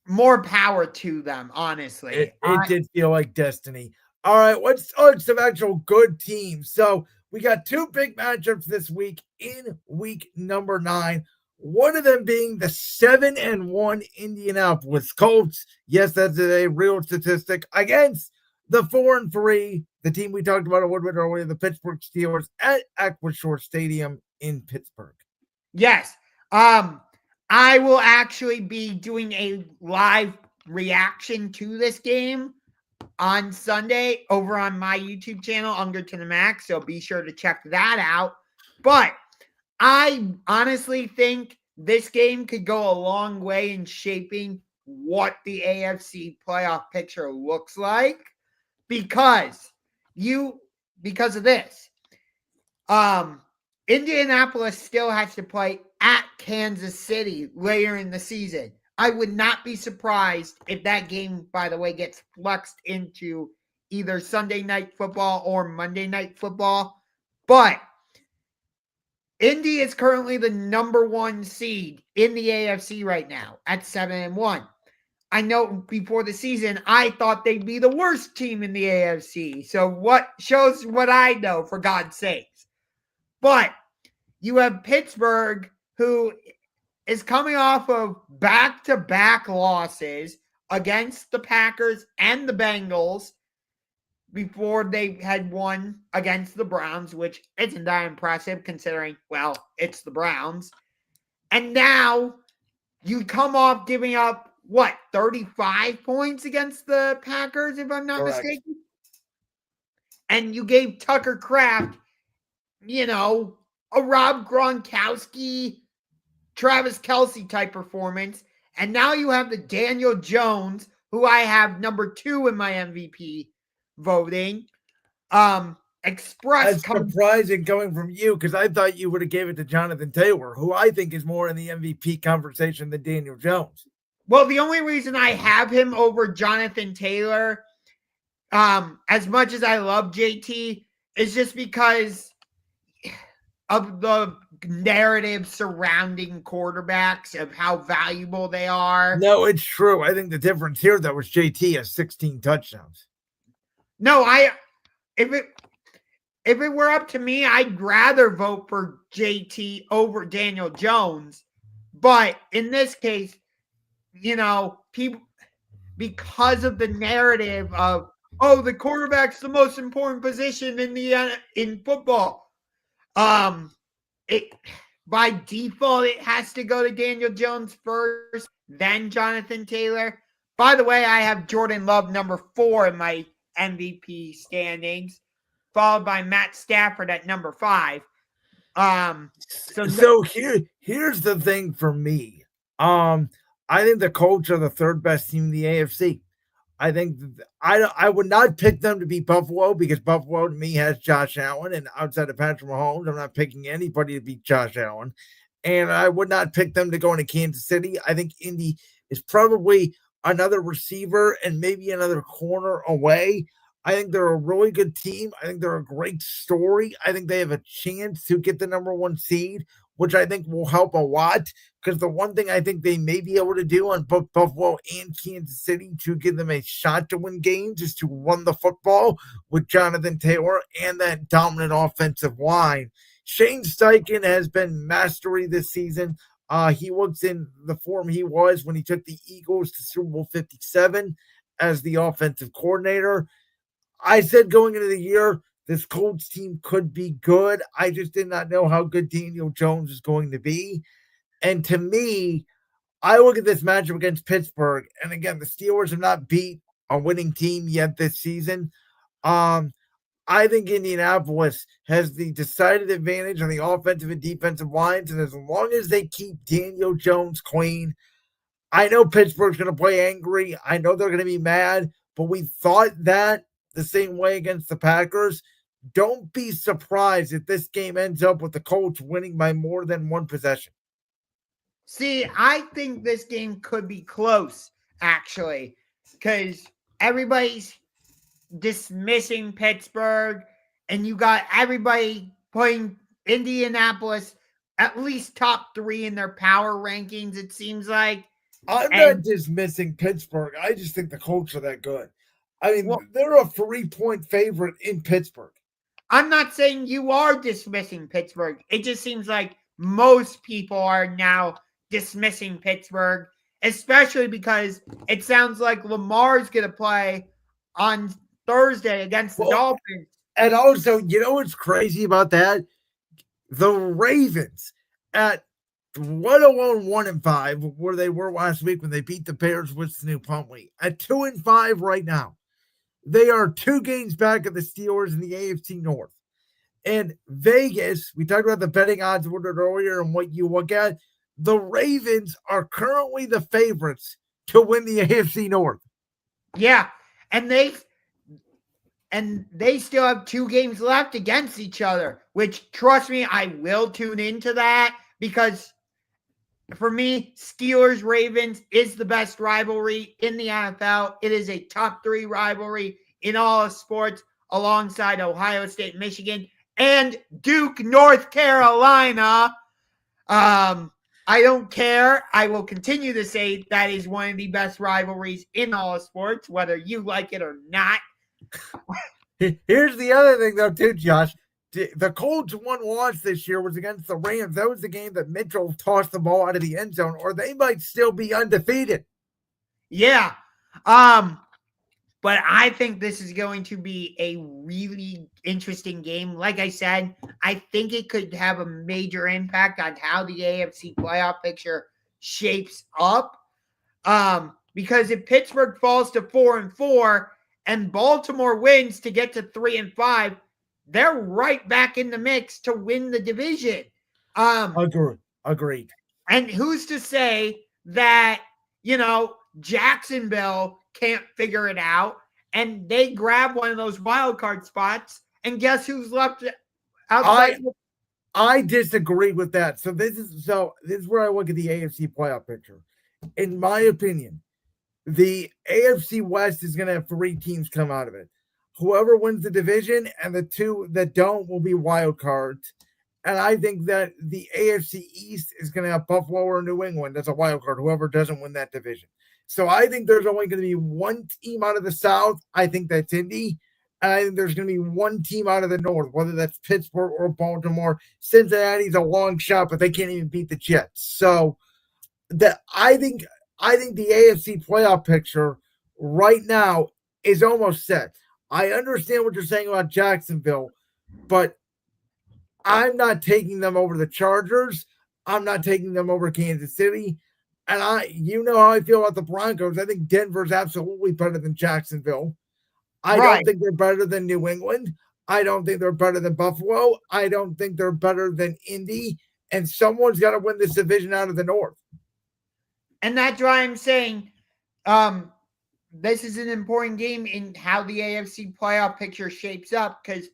more power to them, honestly. It did feel like destiny. All right, let's start some actual good teams. So we got 2 big matchups this week in week number 9. One of them being the 7-1 Indianapolis Colts. Yes, that's a real statistic against the 4-3, the team we talked about a little bit earlier, the Pittsburgh Steelers at Acrisure Stadium in Pittsburgh. Yes. I will actually be doing a live reaction to this game on Sunday over on my YouTube channel, Ungar to the Max. So be sure to check that out. But I honestly think this game could go a long way in shaping what the AFC playoff picture looks like because of this. Indianapolis still has to play at Kansas City later in the season. I would not be surprised if that game, by the way, gets flexed into either Sunday Night Football or Monday Night Football. But Indy is currently the number 1 seed in the AFC right now at 7-1. I know before the season, I thought they'd be the worst team in the AFC. So what shows what I know, for God's sakes. But you have Pittsburgh, who is coming off of back-to-back losses against the Packers and the Bengals before they had won against the Browns, which isn't that impressive considering, well, it's the Browns. And now you come off giving up, 35 points against the Packers, if I'm not mistaken? And you gave Tucker Kraft, a Rob Gronkowski, Travis Kelce type performance. And now you have the Daniel Jones, who I have number 2 in my MVP voting. That's surprising coming from you because I thought you would have gave it to Jonathan Taylor, who I think is more in the MVP conversation than Daniel Jones. Well, the only reason I have him over Jonathan Taylor, as much as I love JT, is just because of the narrative surrounding quarterbacks, of how valuable they are. No, it's true. I think the difference here, though, was JT has 16 touchdowns. No, if it were up to me, I'd rather vote for JT over Daniel Jones. But in this case, people, because of the narrative of, oh, the quarterback's the most important position in football. It by default it has to go to Daniel Jones first, then Jonathan Taylor. By the way, I have Jordan Love number 4 in my MVP standings, followed by Matt Stafford at number 5. So here's the thing for me. I think the Colts are the third best team in the AFC. I think I would not pick them to beat Buffalo because Buffalo to me has Josh Allen, and outside of Patrick Mahomes, I'm not picking anybody to beat Josh Allen. And I would not pick them to go into Kansas City. I think Indy is probably another receiver and maybe another corner away. I think they're a really good team. I think they're a great story. I think they have a chance to get the number 1 seed, which I think will help a lot. Because the one thing I think they may be able to do on both Buffalo and Kansas City to give them a shot to win games is to run the football with Jonathan Taylor and that dominant offensive line. Shane Steichen has been mastery this season. He looks in the form he was when he took the Eagles to Super Bowl 57 as the offensive coordinator. I said going into the year, this Colts team could be good. I just did not know how good Daniel Jones is going to be. And to me, I look at this matchup against Pittsburgh, and again, the Steelers have not beat a winning team yet this season. I think Indianapolis has the decided advantage on the offensive and defensive lines, and as long as they keep Daniel Jones clean, I know Pittsburgh's going to play angry. I know they're going to be mad, but we thought that the same way against the Packers. Don't be surprised if this game ends up with the Colts winning by more than 1 possession. See, I think this game could be close, actually, because everybody's dismissing Pittsburgh, and you got everybody putting Indianapolis at least top 3 in their power rankings, it seems like. I'm not dismissing Pittsburgh. I just think the Colts are that good. I mean, they're a 3-point favorite in Pittsburgh. I'm not saying you are dismissing Pittsburgh. It just seems like most people are now dismissing Pittsburgh, especially because it sounds like Lamar's going to play on Thursday against the Dolphins. And also, you know what's crazy about that? The Ravens at 1-1-5, where they were last week when they beat the Bears with Snoop Huntley, at 2-5 right now. They are 2 games back of the Steelers in the AFC North. And Vegas, we talked about the betting odds earlier and what you look at. The Ravens are currently the favorites to win the AFC North. Yeah, and they still have 2 games left against each other, which, trust me, I will tune into that because for me, Steelers-Ravens is the best rivalry in the NFL. It is a top 3 rivalry in all of sports alongside Ohio State, Michigan, and Duke, North Carolina. I don't care. I will continue to say that is one of the best rivalries in all of sports, whether you like it or not. Here's the other thing, though, too, Josh. The Colts' one loss this year was against the Rams. That was the game that Mitchell tossed the ball out of the end zone, or they might still be undefeated. Yeah. But I think this is going to be a really interesting game. Like I said, I think it could have a major impact on how the AFC playoff picture shapes up. Because if Pittsburgh falls to 4-4 and Baltimore wins to get to 3-5, they're right back in the mix to win the division. Agreed. And who's to say that, Jacksonville can't figure it out and they grab one of those wild card spots, and guess who's left outside? I disagree with that. So this is where I look at the AFC playoff picture. In my opinion, the AFC West is going to have 3 teams come out of it. Whoever wins the division and the 2 that don't will be wild cards. And I think that the AFC East is going to have Buffalo or New England as a wild card, whoever doesn't win that division. So I think there's only going to be 1 team out of the South. I think that's Indy. And I think there's going to be one team out of the North, whether that's Pittsburgh or Baltimore. Cincinnati's a long shot, but they can't even beat the Jets. So that I think the AFC playoff picture right now is almost set. I understand what you're saying about Jacksonville, but I'm not taking them over the Chargers. I'm not taking them over Kansas City. And you know how I feel about the Broncos. I think Denver's absolutely better than Jacksonville. I don't think they're better than New England. I don't think they're better than Buffalo. I don't think they're better than Indy. And someone's got to win this division out of the North. And that's why I'm saying this is an important game in how the AFC playoff picture shapes up, because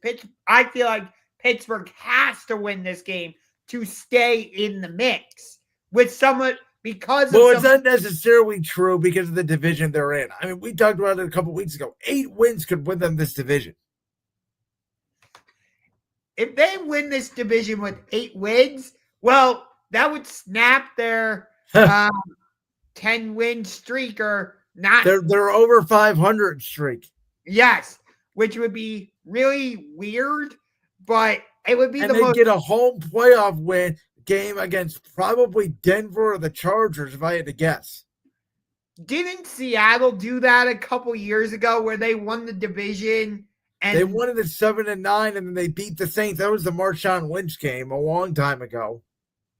I feel like Pittsburgh has to win this game to stay in the mix with someone. It's not necessarily true because of the division they're in. I mean, we talked about it a couple weeks ago. 8 wins could win them this division. If they win this division with 8 wins, well, that would snap their 10-win streak, or not. They're over 500 streak. Yes, which would be really weird, but it would be and they get a home playoff game against probably Denver or the Chargers, if I had to guess. Didn't Seattle do that a couple years ago where they won the division? And they won it at 7-9, and then they beat the Saints. That was the Marshawn Lynch game a long time ago.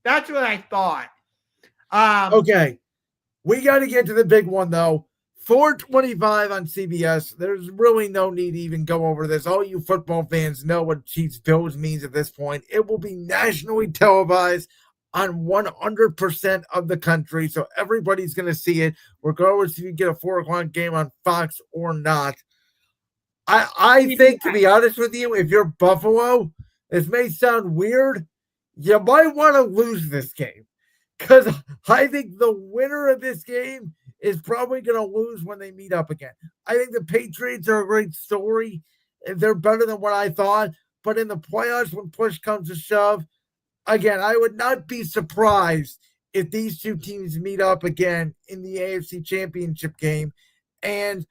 That's what I thought. Okay. We got to get to the big one, though. 4:25 on CBS. There's really no need to even go over this. All you football fans know what Chiefs Bills means at this point. It will be nationally televised on 100% of the country, so everybody's going to see it, regardless if you get a 4 o'clock game on Fox or not. I think, to be honest with you, if you're Buffalo, this may sound weird, you might want to lose this game, because I think the winner of this game is probably going to lose when they meet up again. I think the Patriots are a great story. They're better than what I thought. But in the playoffs, when push comes to shove, again, I would not be surprised if these two teams meet up again in the AFC Championship game. And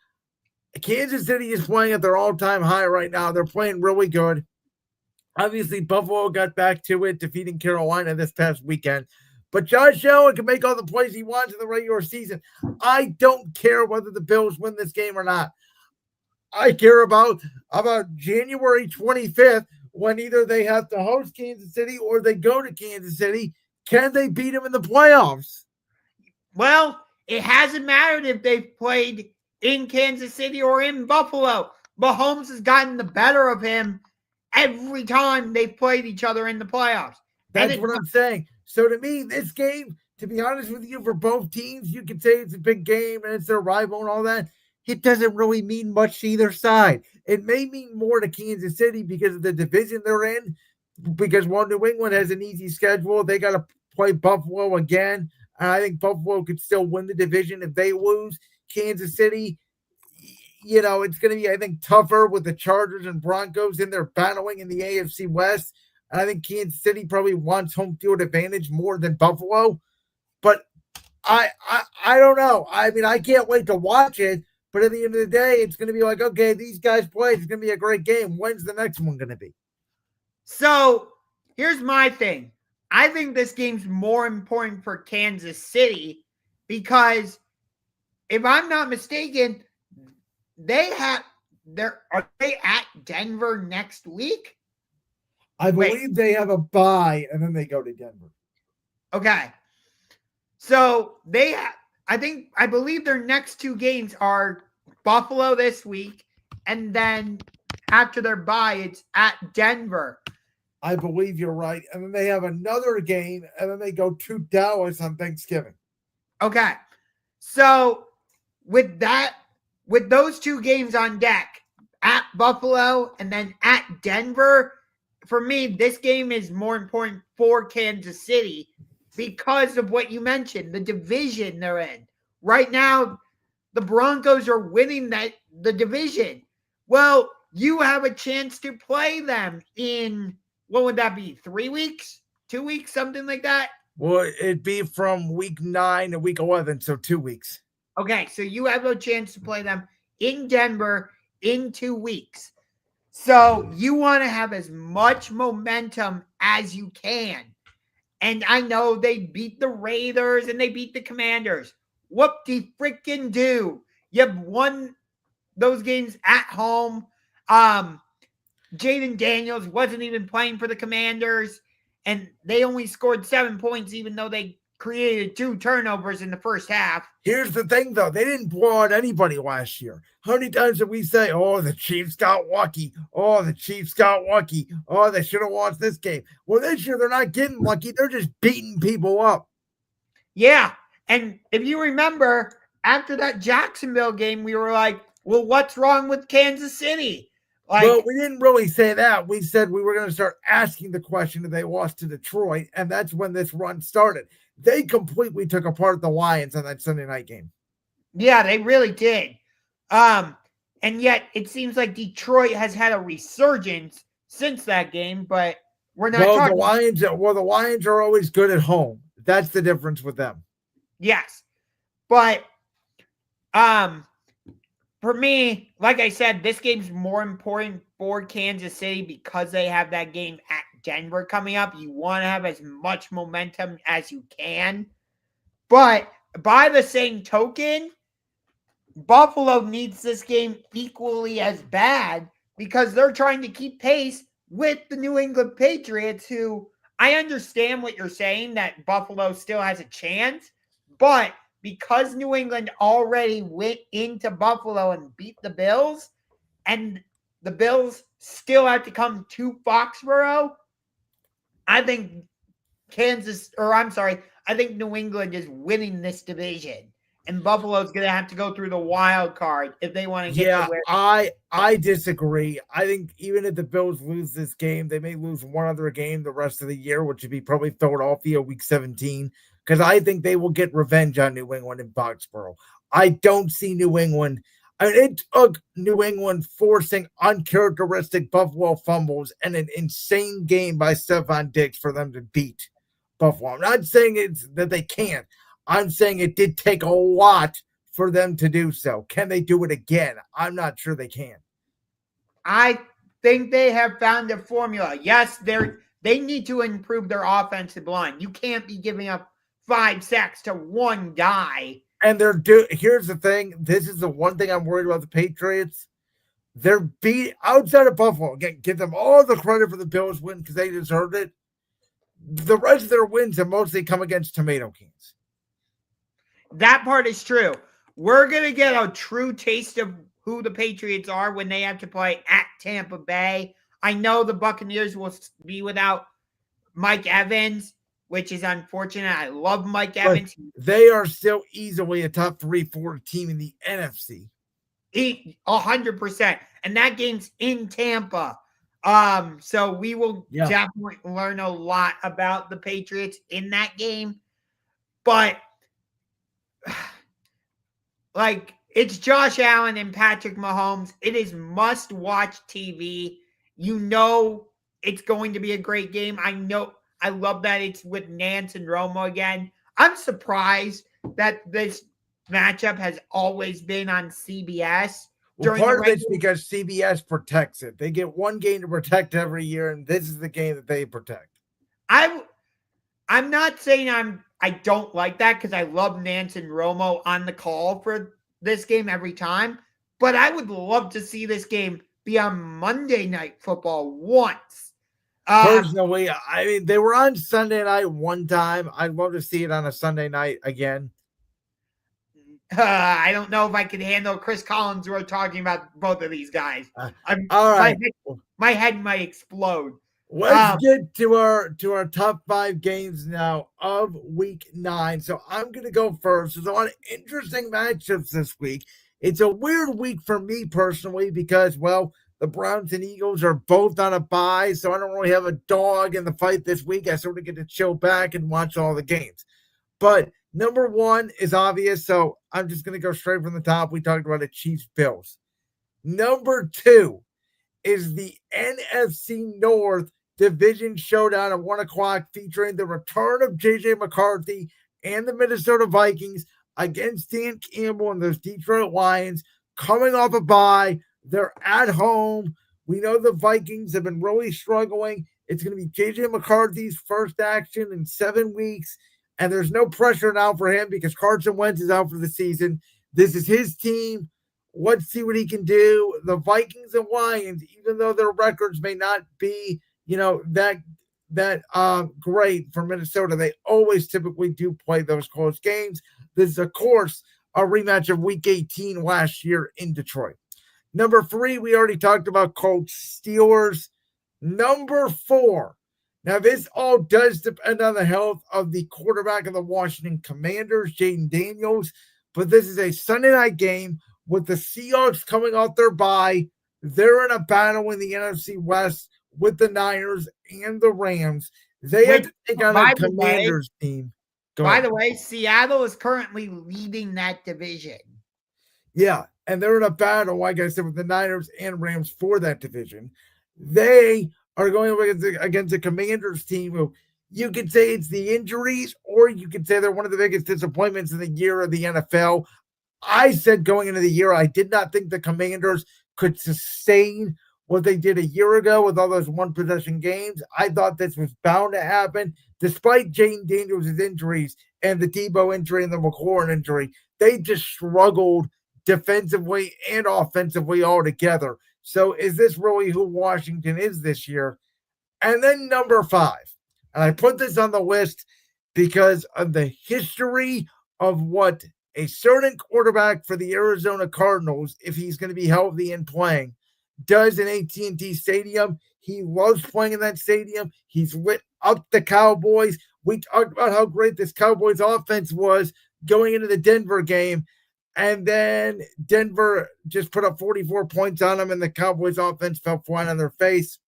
Kansas City is playing at their all-time high right now. They're playing really good. Obviously, Buffalo got back to it, defeating Carolina this past weekend. But Josh Allen can make all the plays he wants in the regular season. I don't care whether the Bills win this game or not. I care about January 25th, when either they have to host Kansas City or they go to Kansas City. Can they beat them in the playoffs? Well, it hasn't mattered if they've played in Kansas City or in Buffalo. Mahomes has gotten the better of him every time they've played each other in the playoffs. That's what I'm saying. So to me, this game, to be honest with you, for both teams, you could say it's a big game and it's their rival and all that. It doesn't really mean much to either side. It may mean more to Kansas City because of the division they're in, because while New England has an easy schedule, they got to play Buffalo again. And I think Buffalo could still win the division if they lose. Kansas City, it's going to be, I think, tougher with the Chargers and Broncos in there battling in the AFC West. And I think Kansas City probably wants home field advantage more than Buffalo. But I don't know. I mean, I can't wait to watch it. But at the end of the day, it's going to be like, okay, these guys play. It's going to be a great game. When's the next one going to be? So here's my thing. I think this game's more important for Kansas City because if I'm not mistaken, are they at Denver next week? I believe they have a bye and then they go to Denver. Okay. So I believe their next 2 games are Buffalo this week, and then after their bye, it's at Denver. I believe you're right. And then they have another game, and then they go to Dallas on Thanksgiving. Okay. So with those 2 games on deck, at Buffalo and then at Denver, for me, this game is more important for Kansas City because of what you mentioned, the division they're in. Right now, the Broncos are winning the division. Well, you have a chance to play them in, what would that be, 3 weeks? 2 weeks, something like that? Well, it'd be from week 9 to week 11, so 2 weeks. Okay, so you have a chance to play them in Denver in 2 weeks. So you want to have as much momentum as you can. And I know they beat the Raiders and they beat the Commanders. Whoop-de-freaking do. You won those games at home. Jaden Daniels wasn't even playing for the Commanders, and they only scored 7 points, even though they created 2 turnovers in the first half. Here's the thing, though. They didn't blow out anybody last year. How many times did we say, oh, the Chiefs got lucky. Oh, the Chiefs got lucky. Oh, they should have lost this game. Well, this year they're not getting lucky. They're just beating people up. Yeah, and if you remember, after that Jacksonville game, we were like, well, what's wrong with Kansas City? Well, we didn't really say that. We said we were going to start asking the question if they lost to Detroit, and that's when this run started. They completely took apart the Lions on that Sunday night game. Yeah, they really did. And yet it seems like Detroit has had a resurgence since that game, but we're not talking. The Lions are always good at home. That's the difference with them. Yes. But for me, like I said, this game's more important for Kansas City because they have that game at Denver coming up. You want to have as much momentum as you can. But by the same token, Buffalo needs this game equally as bad because they're trying to keep pace with the New England Patriots, who I understand what you're saying, that Buffalo still has a chance, but because New England already went into Buffalo and beat the Bills, and the Bills still have to come to Foxborough, I think I think New England is winning this division. And Buffalo's going to have to go through the wild card if they want to get to where. I disagree. I think even if the Bills lose this game, they may lose one other game the rest of the year, which would be probably Philadelphia week 17, because I think they will get revenge on New England in Foxborough. I don't see New England. I mean, it took New England forcing uncharacteristic Buffalo fumbles and an insane game by Stephon Diggs for them to beat Buffalo. I'm not saying it's that they can't. I'm saying it did take a lot for them to do so. Can they do it again? I'm not sure they can. I think they have found a formula. Yes, they need to improve their offensive line. You can't be giving up 5 sacks to one guy. And here's the thing. This is the one thing I'm worried about the Patriots. They're beat outside of Buffalo. Again, give them all the credit for the Bills win because they deserved it. The rest of their wins have mostly come against tomato cans. That part is true. We're going to get a true taste of who the Patriots are when they have to play at Tampa Bay. I know the Buccaneers will be without Mike Evans, which is unfortunate. I love Mike Evans. But they are still easily a top 3-4 team in the NFC. 100%. And that game's in Tampa. So we will definitely learn a lot about the Patriots in that game. But like, it's Josh Allen and Patrick Mahomes. It is must-watch TV. You know it's going to be a great game. I love that it's with Nance and Romo again. I'm surprised that this matchup has always been on CBS. Well, part of it's because CBS protects it. They get one game to protect every year, and this is the game that they protect. I'm not saying I don't like that because I love Nance and Romo on the call for this game every time, but I would love to see this game be on Monday Night Football once. Personally, I mean, they were on Sunday night one time. I'd love to see it on a Sunday night again. I don't know if I can handle Chris Collinsworth talking about both of these guys. All right. My head might explode. Let's get to our top 5 games now of week 9. So I'm going to go first. There's a lot of interesting matchups this week. It's a weird week for me personally because, well, the Browns and Eagles are both on a bye, so I don't really have a dog in the fight this week. I sort of get to chill back and watch all the games. But number 1 is obvious, so I'm just going to go straight from the top. We talked about the Chiefs-Bills. Number 2 is the NFC North Division Showdown at 1 o'clock featuring the return of J.J. McCarthy and the Minnesota Vikings against Dan Campbell and those Detroit Lions coming off a bye. They're at home. We know the Vikings have been really struggling. It's going to be JJ McCarthy's first action in 7 weeks, and there's no pressure now for him because Carson Wentz is out for the season. This is his team. Let's see what he can do. The Vikings and Lions, even though their records may not be, that great for Minnesota, they always typically do play those close games. This is, of course, a rematch of Week 18 last year in Detroit. Number 3, we already talked about Colts Steelers. Number 4. Now, this all does depend on the health of the quarterback of the Washington Commanders, Jaden Daniels. But this is a Sunday night game with the Seahawks coming off their bye. They're in a battle in the NFC West with the Niners and the Rams. They have to take on a Commanders team. By the way, Seattle is currently leading that division. Yeah, and they're in a battle, like I said, with the Niners and Rams for that division. They are going against a Commanders team who you could say it's the injuries, or you could say they're one of the biggest disappointments in the year of the NFL. I said going into the year, I did not think the Commanders could sustain what they did a year ago with all those one-possession games. I thought this was bound to happen. Despite Jaden Daniels' injuries and the Debo injury and the McLaurin injury, they just struggled defensively and offensively altogether. So is this really who Washington is this year? And then number 5, and I put this on the list because of the history of what a certain quarterback for the Arizona Cardinals, if he's going to be healthy and playing, does in AT&T Stadium. He loves playing in that stadium. He's lit up the Cowboys. We talked about how great this Cowboys offense was going into the Denver game. And then Denver just put up 44 points on them, and the Cowboys offense fell flat on their face.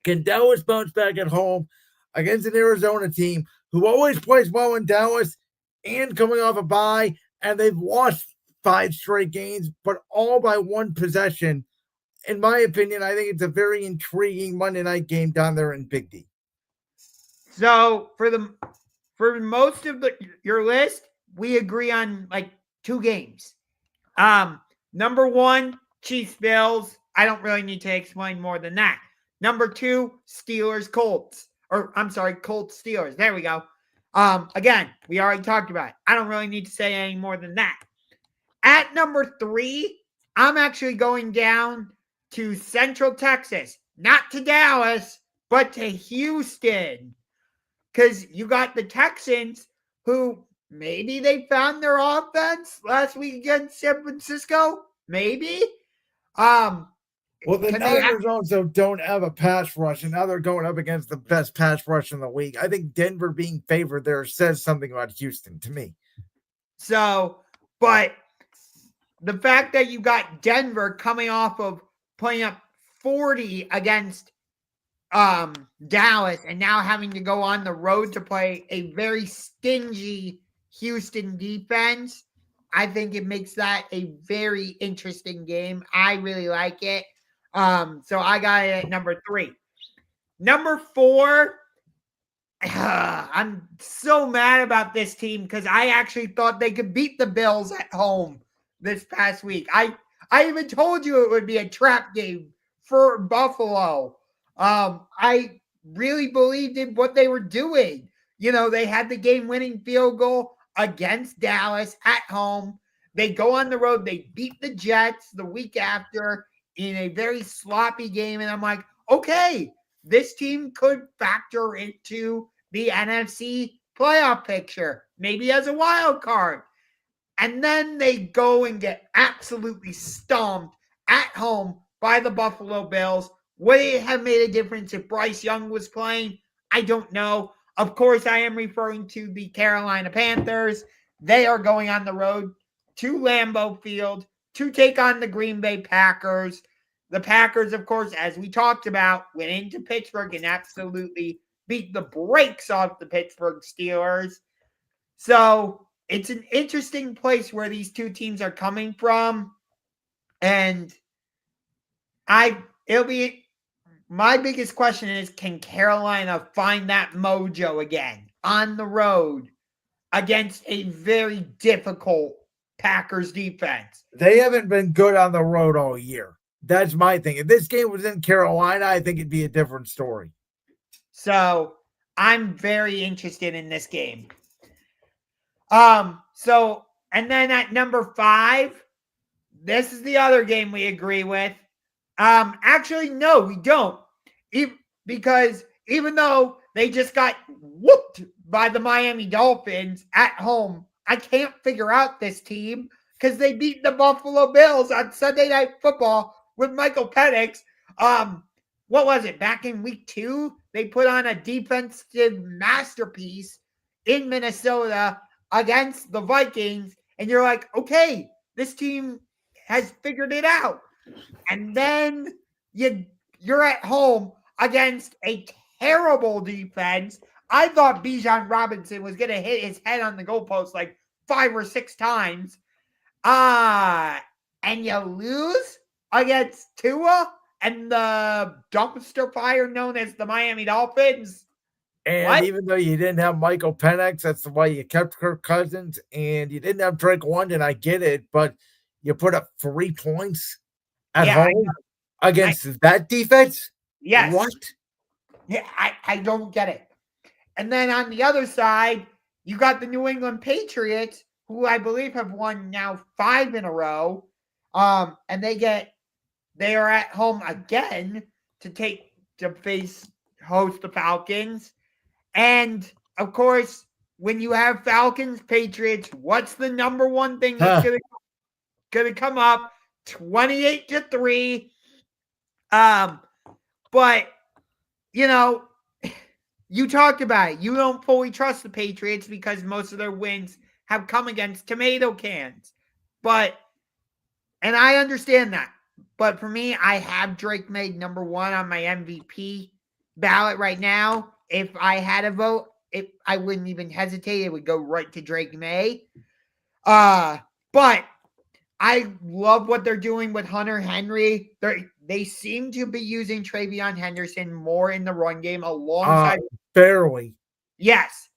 Can Dallas bounce back at home against an Arizona team who always plays well in Dallas and coming off a bye? And they've lost 5 straight games, but all by one possession. In my opinion, I think it's a very intriguing Monday night game down there in Big D. So for most of your list, we agree on like 2 games. Number 1, Chiefs Bills. I don't really need to explain more than that. Number 2, Steelers Colts. Colts Steelers. There we go. Again, we already talked about it. I don't really need to say any more than that. At number 3, I'm actually going down to Central Texas, not to Dallas, but to Houston. Because you got the Texans who maybe they found their offense last week against San Francisco. Maybe. Well, the Niners also don't have a pass rush, and now they're going up against the best pass rush in the league. I think Denver being favored there says something about Houston to me. So, but the fact that you got Denver coming off of playing up 40 against Dallas and now having to go on the road to play a very stingy Houston defense, I think it makes that a very interesting game. I really like it. So I got it at number 3. Number 4, I'm so mad about this team because I actually thought they could beat the Bills at home this past week. I even told you it would be a trap game for Buffalo. I really believed in what they were doing. You know, they had the game-winning field goal against Dallas at home. They go on the road. They beat the Jets the week after in a very sloppy game. And I'm like, okay, this team could factor into the NFC playoff picture, maybe as a wild card. And then they go and get absolutely stomped at home by the Buffalo Bills. Would it have made a difference if Bryce Young was playing? I don't know. Of course, I am referring to the Carolina Panthers. They are going on the road to Lambeau Field to take on the Green Bay Packers. The Packers, of course, as we talked about, went into Pittsburgh and absolutely beat the brakes off the Pittsburgh Steelers. So it's an interesting place where these two teams are coming from. And my biggest question is, can Carolina find that mojo again on the road against a very difficult Packers defense? They haven't been good on the road all year. That's my thing. If this game was in Carolina, I think it'd be a different story. So I'm very interested in this game. And then at number 5, this is the other game we agree with. Actually, no, we don't. Because even though they just got whooped by the Miami Dolphins at home, I can't figure out this team because they beat the Buffalo Bills on Sunday Night Football with Michael Penix. What was it? Back in week 2, they put on a defensive masterpiece in Minnesota against the Vikings, and you're like, okay, this team has figured it out. And then you're at home against a terrible defense. I thought Bijan Robinson was going to hit his head on the goalpost like 5 or 6 times. And you lose against Tua and the dumpster fire known as the Miami Dolphins. And even though you didn't have Michael Penix, that's why you kept Kirk Cousins, and you didn't have Drake London. I get it, but you put up 3 points at home against that defense? Yes. What? Yeah, I don't get it. And then on the other side, you got the New England Patriots, who I believe have won now 5 in a row. And they are at home again to host the Falcons. And of course, when you have Falcons, Patriots, what's the number one thing that's gonna come up? 28-3. But you talked about it. You don't fully trust the Patriots because most of their wins have come against tomato cans. And I understand that. But for me, I have Drake May number 1 on my MVP ballot right now. If I had a vote, I wouldn't even hesitate. It would go right to Drake May. But I love what they're doing with Hunter Henry. They seem to be using Travion Henderson more in the run game alongside. Barely. Yes.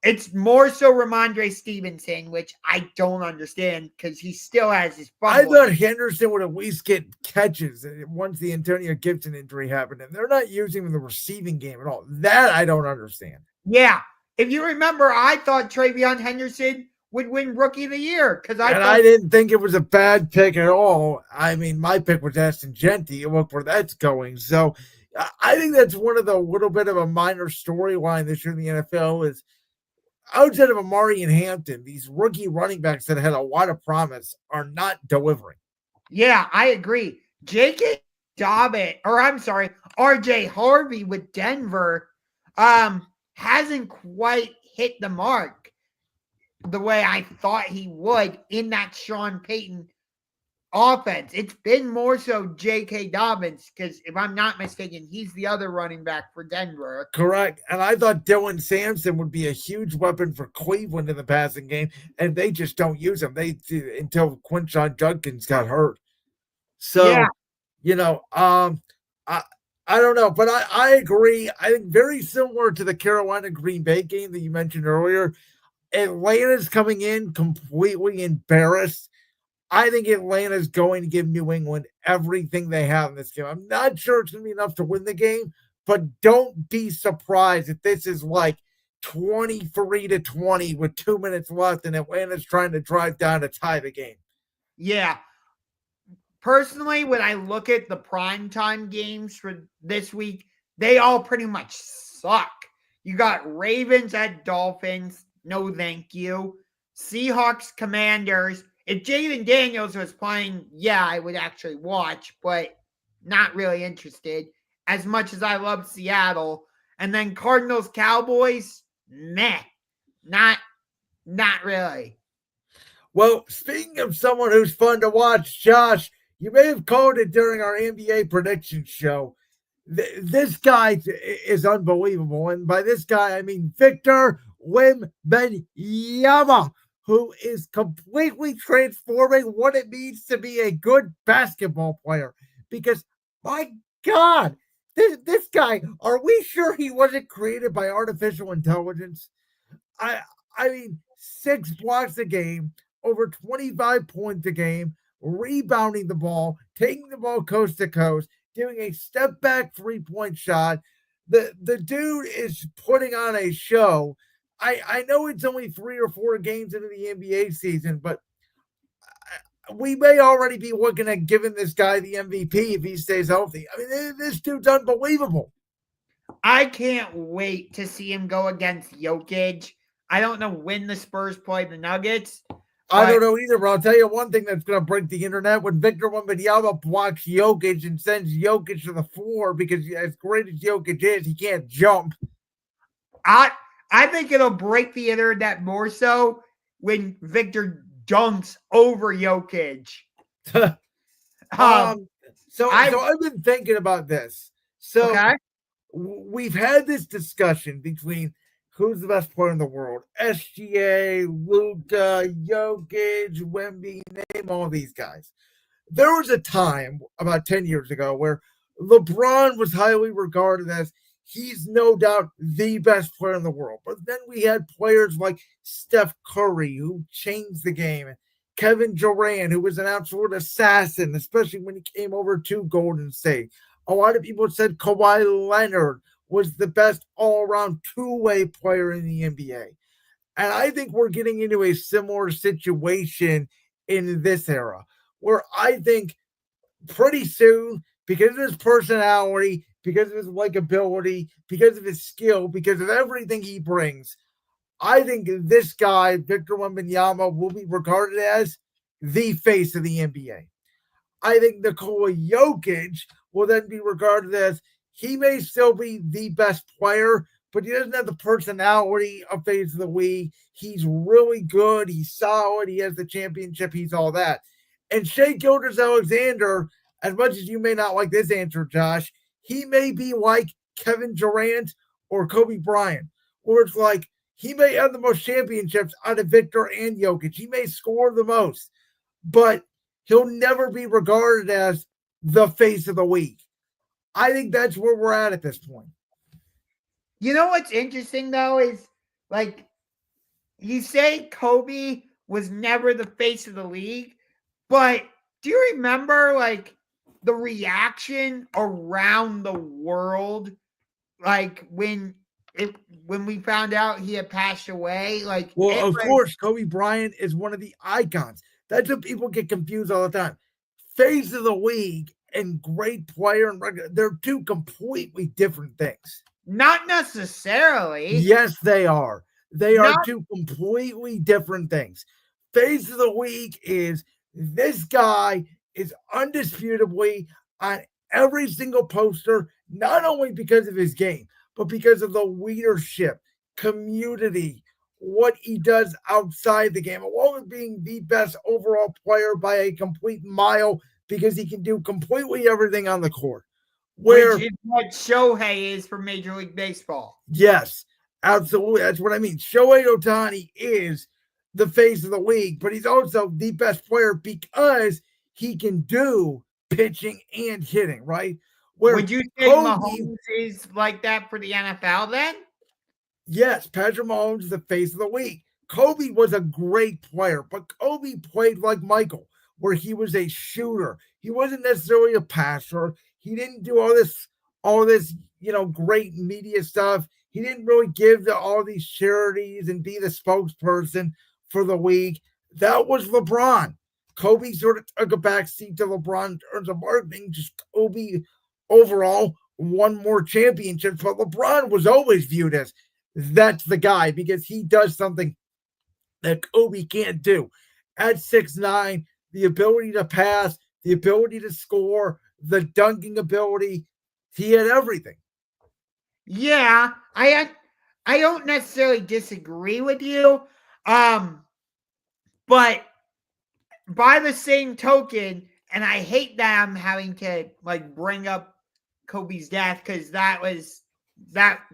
It's more so Ramondre Stevenson, which I don't understand because he still has his fumble. I thought Henderson would at least get catches once the Antonio Gibson injury happened, and they're not using him in the receiving game at all. That I don't understand. Yeah. If you remember, I thought Travion Henderson would win Rookie of the Year because I didn't think it was a bad pick at all. I mean, my pick was Aston Genty. Look where that's going. So I think that's one of the little bit of a minor storyline this year in the NFL is outside of Amari and Hampton, these rookie running backs that had a lot of promise are not delivering. Yeah, I agree. J.K. Dobbins, R.J. Harvey with Denver hasn't quite hit the mark the way I thought he would in that Sean Payton offense. It's been more so J.K. Dobbins because if I'm not mistaken, he's the other running back for Denver. Correct. And I thought Dylan Sampson would be a huge weapon for Cleveland in the passing game, and they just don't use him. Until Quinshon Judkins got hurt. So, I don't know, but I agree. I think very similar to the Carolina Green Bay game that you mentioned earlier. Atlanta's coming in completely embarrassed. I think Atlanta's going to give New England everything they have in this game. I'm not sure it's going to be enough to win the game, but don't be surprised if this is like 23-20 with 2 minutes left and Atlanta's trying to drive down to tie the game. Yeah. Personally, when I look at the primetime games for this week, they all pretty much suck. You got Ravens at Dolphins. No, thank you. Seahawks, Commanders. If Jaden Daniels was playing, yeah, I would actually watch, but not really interested as much as I love Seattle. And then Cardinals, Cowboys, meh. Not really. Well, speaking of someone who's fun to watch, Josh, you may have called it during our NBA prediction show. This guy is unbelievable. And by this guy, I mean Victor Wembanyama, who is completely transforming what it means to be a good basketball player. Because, my God, this guy, are we sure he wasn't created by artificial intelligence? I mean, 6 blocks a game, over 25 points a game, rebounding the ball, taking the ball coast to coast, doing a step back 3-point shot. The dude is putting on a show. I know it's only 3 or 4 games into the NBA season, but we may already be looking at giving this guy the MVP if he stays healthy. I mean, this dude's unbelievable. I can't wait to see him go against Jokic. I don't know when the Spurs play the Nuggets. I don't know either, but I'll tell you one thing that's going to break the internet. When Victor Wembanyama blocks Jokic and sends Jokic to the floor because as great as Jokic is, he can't jump. I think it'll break the internet more so when Victor dunks over Jokic. So I've been thinking about this. So okay. We've had this discussion between who's the best player in the world? SGA, Luka, Jokic, Wemby, name all these guys. There was a time about 10 years ago where LeBron was highly regarded as he's no doubt the best player in the world. But then we had players like Steph Curry who changed the game, and Kevin Durant, who was an absolute assassin, especially when he came over to Golden State. A lot of people said Kawhi Leonard was the best all-around two-way player in the NBA. And I think we're getting into a similar situation in this era, where I think pretty soon, because of his personality, because of his likability, because of his skill, because of everything he brings, I think this guy, Victor Wembanyama, will be regarded as the face of the NBA. I think Nikola Jokic will then be regarded as he may still be the best player, but he doesn't have the personality of face of the league. He's really good. He's solid. He has the championship. He's all that. And Shai Gilgeous-Alexander, as much as you may not like this answer, Josh, he may be like Kevin Durant or Kobe Bryant, where it's like he may have the most championships out of Victor and Jokic. He may score the most, but he'll never be regarded as the face of the league. I think that's where we're at this point. You know what's interesting, though, is like you say Kobe was never the face of the league, but do you remember like the reaction around the world, like when we found out he had passed away? Like, well, of course, Kobe Bryant is one of the icons. That's what people get confused all the time. Face of the league and great player and regular, they're two completely different things. Not necessarily. Yes, they are. They are two completely different things. Face of the league is this guy is undisputably on every single poster, not only because of his game, but because of the leadership, community, what he does outside the game, along with being the best overall player by a complete mile because he can do completely everything on the court. Which is what Shohei is for Major League Baseball. Yes, absolutely. That's what I mean. Shohei Ohtani is the face of the league, but he's also the best player because he can do pitching and hitting, right? Would you say Mahomes is like that for the NFL then? Yes, Patrick Mahomes is the face of the league. Kobe was a great player, but Kobe played like Michael, where he was a shooter. He wasn't necessarily a passer. He didn't do all this, great media stuff. He didn't really give to all these charities and be the spokesperson for the league. That was LeBron. Kobe sort of took a backseat to LeBron in terms of marketing. Just Kobe overall won more championships, but LeBron was always viewed as that's the guy because he does something that Kobe can't do. At 6'9", the ability to pass, the ability to score, the dunking ability, he had everything. Yeah, I don't necessarily disagree with you. But by the same token, and I hate that I'm having to like bring up Kobe's death because that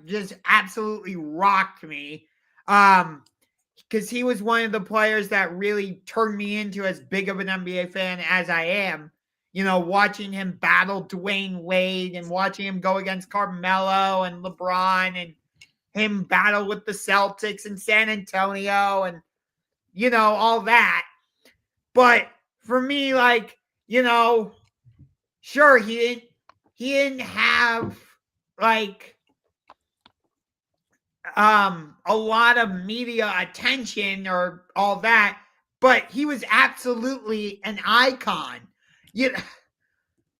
just absolutely rocked me. Because he was one of the players that really turned me into as big of an NBA fan as I am. Watching him battle Dwayne Wade and watching him go against Carmelo and LeBron and him battle with the Celtics and San Antonio and, all that. But for me, like, sure, he didn't have like a lot of media attention or all that, but he was absolutely an icon. You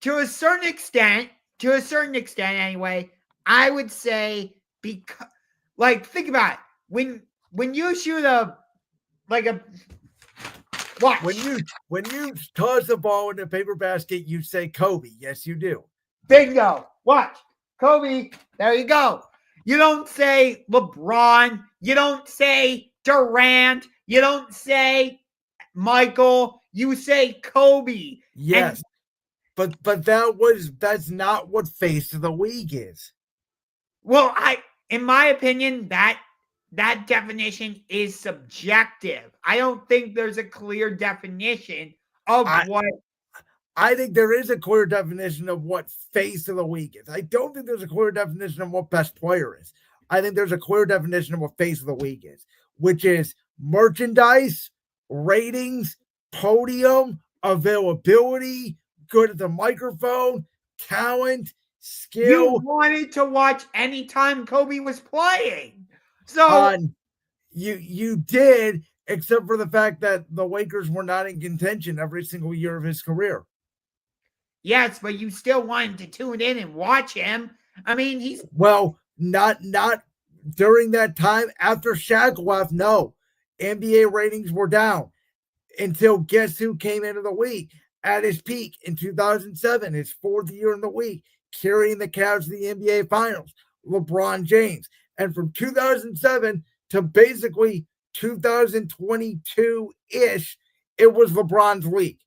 to a certain extent anyway, I would say, because, like, think about it. When you shoot a watch. When you toss the ball in the paper basket, you say Kobe. Yes, you do. Bingo. Watch. Kobe. There you go. You don't say LeBron. You don't say Durant. You don't say Michael. You say Kobe. Yes. And, but that's not what face of the week is. Well, in my opinion, that definition is subjective. I don't think there's a clear definition of what. I think there is a clear definition of what face of the week is. I don't think there's a clear definition of what best player is. I think there's a clear definition of what face of the week is, which is merchandise, ratings, podium, availability, good at the microphone, talent, skill. You wanted to watch anytime Kobe was playing. So you did, except for the fact that the Lakers were not in contention every single year of his career. Yes, but you still wanted to tune in and watch him. I mean, he's not during that time after Shaq left. No, NBA ratings were down until guess who came into the league at his peak in 2007, his fourth year in the league, carrying the Cavs to the NBA Finals, LeBron James. And from 2007 to basically 2022-ish, it was LeBron's league.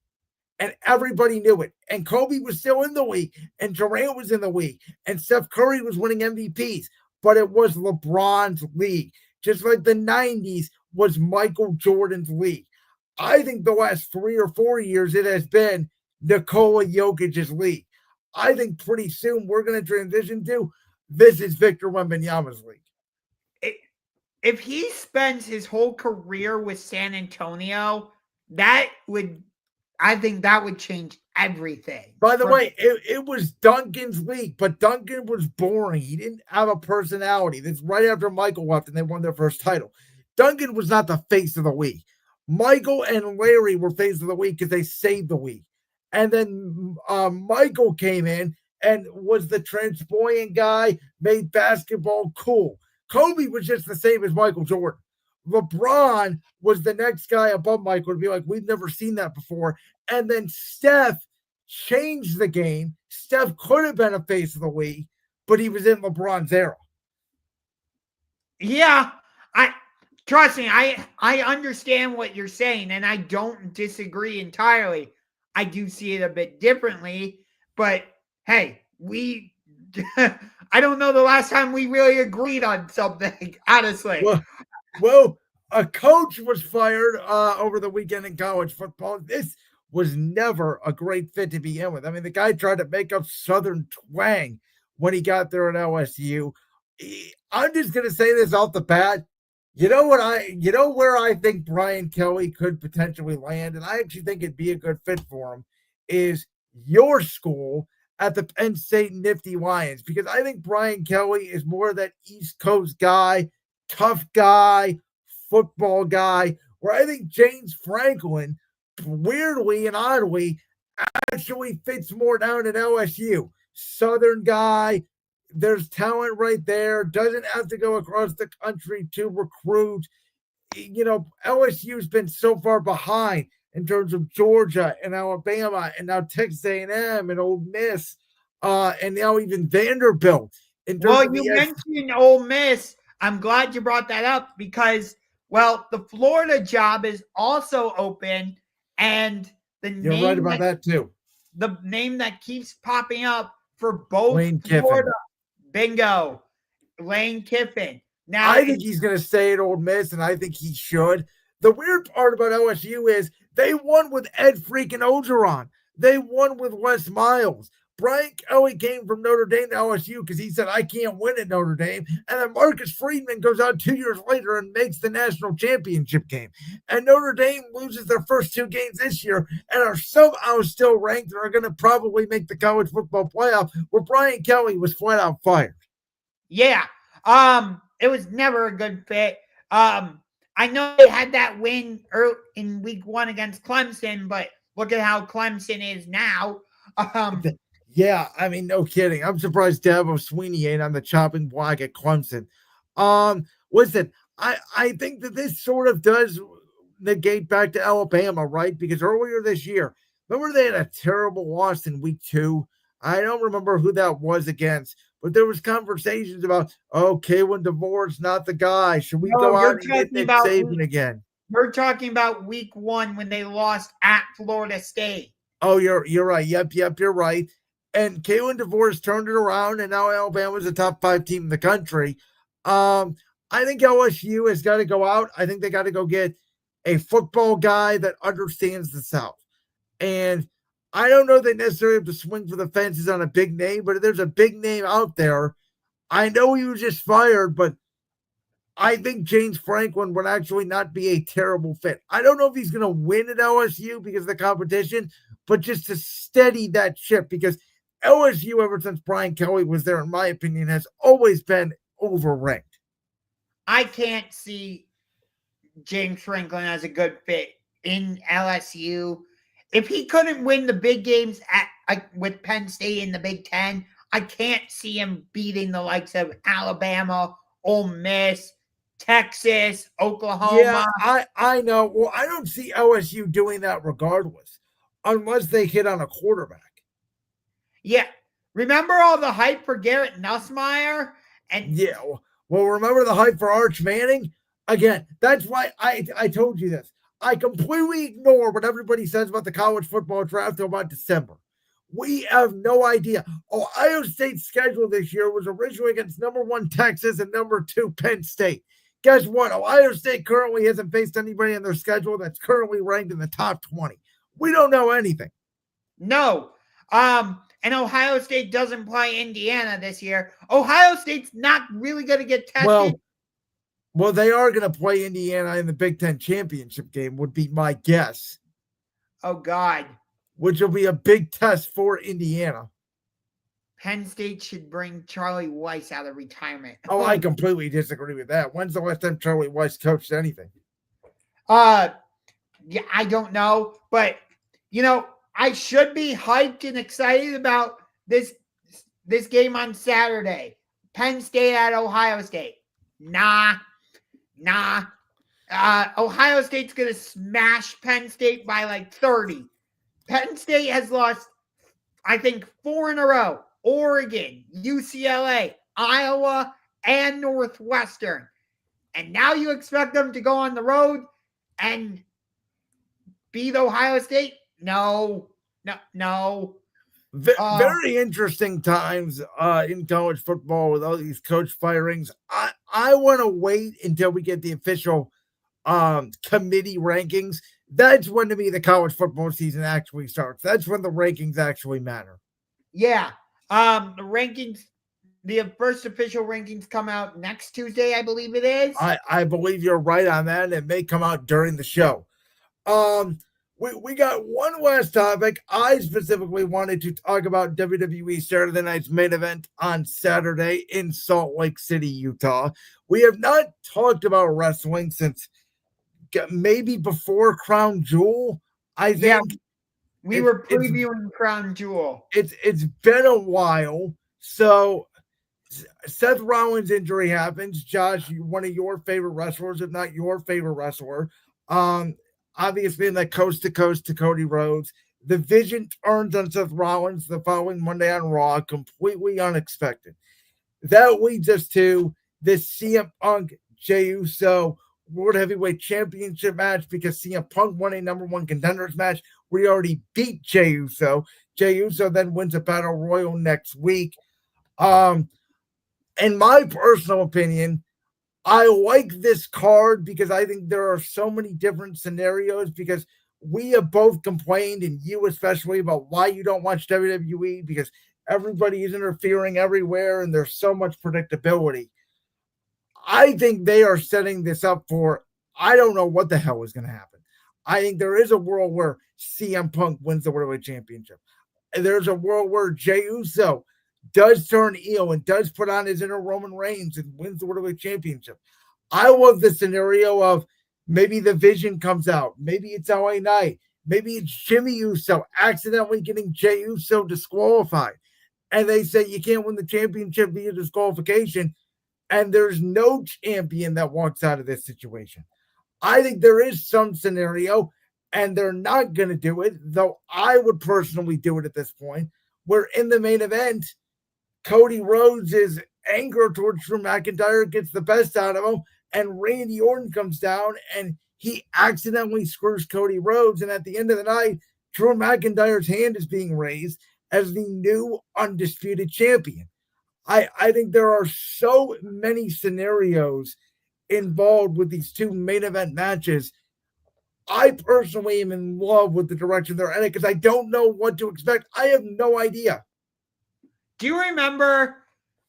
And everybody knew it. And Kobe was still in the league. And Durant was in the league. And Steph Curry was winning MVPs. But it was LeBron's league. Just like the 90s was Michael Jordan's league. I think the last 3 or 4 years it has been Nikola Jokic's league. I think pretty soon we're going to transition to this is Victor Wembanyama's league. If he spends his whole career with San Antonio, I think that would change everything. By the way, it was Duncan's league, but Duncan was boring. He didn't have a personality. This right after Michael left and they won their first title. Duncan was not the face of the league. Michael and Larry were face of the week because they saved the week. And then Michael came in and was the transpoint guy, made basketball cool. Kobe was just the same as Michael Jordan. LeBron was the next guy above Michael to be like, we've never seen that before. And then Steph changed the game. Steph could have been a face of the league, but he was in LeBron's era. Yeah, trust me, I understand what you're saying, and I don't disagree entirely. I do see it a bit differently, but hey, I don't know the last time we really agreed on something, honestly. Well, a coach was fired over the weekend in college football. This was never a great fit to begin with. I mean, the guy tried to make up Southern twang when he got there at LSU. I'm just going to say this off the bat. You know where I think Brian Kelly could potentially land, and I actually think it'd be a good fit for him, is your school at the Penn State Nifty Lions, because I think Brian Kelly is more of that East Coast guy, tough guy, football guy, where I think James Franklin, weirdly and oddly, actually fits more down at LSU. Southern guy, there's talent right there, doesn't have to go across the country to recruit. You know, LSU's been so far behind in terms of Georgia and Alabama and now Texas A&M and Ole Miss and now even Vanderbilt. Well, you mentioned Ole Miss. I'm glad you brought that up because, well, the Florida job is also open, and you're right about that too. The name that keeps popping up for both Lane Florida, Kiffin. Bingo, Lane Kiffin. Now I think he's going to stay at Ole Miss, and I think he should. The weird part about LSU is they won with Ed freaking Ogeron. They won with Les Miles. Brian Kelly came from Notre Dame to LSU because he said, I can't win at Notre Dame. And then Marcus Freeman goes out 2 years later and makes the national championship game. And Notre Dame loses their first 2 games this year and are somehow still ranked and are going to probably make the college football playoff, where Brian Kelly was flat out fired. Yeah. It was never a good fit. I know they had that win in week 1 against Clemson, but look at how Clemson is now. Yeah, I mean, no kidding. I'm surprised Dabo Sweeney ain't on the chopping block at Clemson. Listen, I think that this sort of does negate back to Alabama, right? Because earlier this year, remember they had a terrible loss in week 2? I don't remember who that was against, but there was conversations about, Kalen DeVore's not the guy. Should we go out and get Nick Saban again? We're talking about week 1 when they lost at Florida State. Oh, you're right. Yep, you're right. And Kalen DeVore's turned it around, and now Alabama's a top 5 team in the country. I think LSU has got to go out. I think they got to go get a football guy that understands the South. And I don't know they necessarily have to swing for the fences on a big name, but if there's a big name out there, I know he was just fired, but I think James Franklin would actually not be a terrible fit. I don't know if he's going to win at LSU because of the competition, but just to steady that ship, because LSU, ever since Brian Kelly was there, in my opinion, has always been overranked. I can't see James Franklin as a good fit in LSU. If he couldn't win the big games with Penn State in the Big Ten, I can't see him beating the likes of Alabama, Ole Miss, Texas, Oklahoma. Yeah, I know. Well, I don't see LSU doing that regardless, unless they hit on a quarterback. Yeah. Remember all the hype for Garrett Nussmeier? And yeah. Well, remember the hype for Arch Manning? Again, that's why I told you this. I completely ignore what everybody says about the college football draft about December. We have no idea. Ohio State's schedule this year was originally against number 1 Texas and number 2 Penn State. Guess what? Ohio State currently hasn't faced anybody on their schedule that's currently ranked in the top 20. We don't know anything. No. And Ohio State doesn't play Indiana this year. Ohio State's not really going to get tested. Well, they are going to play Indiana in the Big Ten championship game, would be my guess. Oh, God. Which will be a big test for Indiana. Penn State should bring Charlie Weiss out of retirement. Oh, I completely disagree with that. When's the last time Charlie Weiss coached anything? Yeah, I don't know. But, I should be hyped and excited about this game on Saturday. Penn State at Ohio State. Nah. Ohio State's going to smash Penn State by like 30. Penn State has lost, I think, 4 in a row. Oregon, UCLA, Iowa, and Northwestern. And now you expect them to go on the road and beat Ohio State? No. Very interesting times in college football with all these coach firings. I want to wait until we get the official committee rankings. That's when, to me, the college football season actually starts. That's when the rankings actually matter. Yeah. The rankings, the first official rankings come out next Tuesday, I believe it is. I believe you're right on that. It may come out during the show. We got one last topic. I specifically wanted to talk about WWE Saturday Night's main event on Saturday in Salt Lake City, Utah. We have not talked about wrestling since maybe before Crown Jewel, I think. Yeah, we were previewing Crown Jewel. It's been a while. So Seth Rollins' injury happens. Josh, one of your favorite wrestlers, if not your favorite wrestler. Obviously in that coast to coast to Cody Rhodes. The vision turns on Seth Rollins the following Monday on Raw, completely unexpected. That leads us to this CM Punk Jey Uso World Heavyweight Championship match, because CM Punk won a number 1 contenders match. We already beat Jey Uso. Jey Uso then wins a battle royal next week. In my personal opinion, I like this card because I think there are so many different scenarios, because we have both complained, and you especially, about why you don't watch WWE because everybody is interfering everywhere and there's so much predictability. I think they are setting this up for, I don't know what the hell is going to happen. I think there is a world where CM Punk wins the World Championship. And there's a world where Jey Uso does turn heel and does put on his inner Roman Reigns and wins the World Championship. I love the scenario of maybe the Vision comes out. Maybe it's LA Knight. Maybe it's Jimmy Uso accidentally getting Jey Uso disqualified. And they say you can't win the championship via disqualification. And there's no champion that walks out of this situation. I think there is some scenario, and they're not going to do it, though I would personally do it at this point, where in the main event, Cody Rhodes' anger towards Drew McIntyre gets the best out of him, and Randy Orton comes down, and he accidentally screws Cody Rhodes, and at the end of the night, Drew McIntyre's hand is being raised as the new undisputed champion. I think there are so many scenarios involved with these two main event matches. I personally am in love with the direction they're in it because I don't know what to expect. I have no idea. Do you remember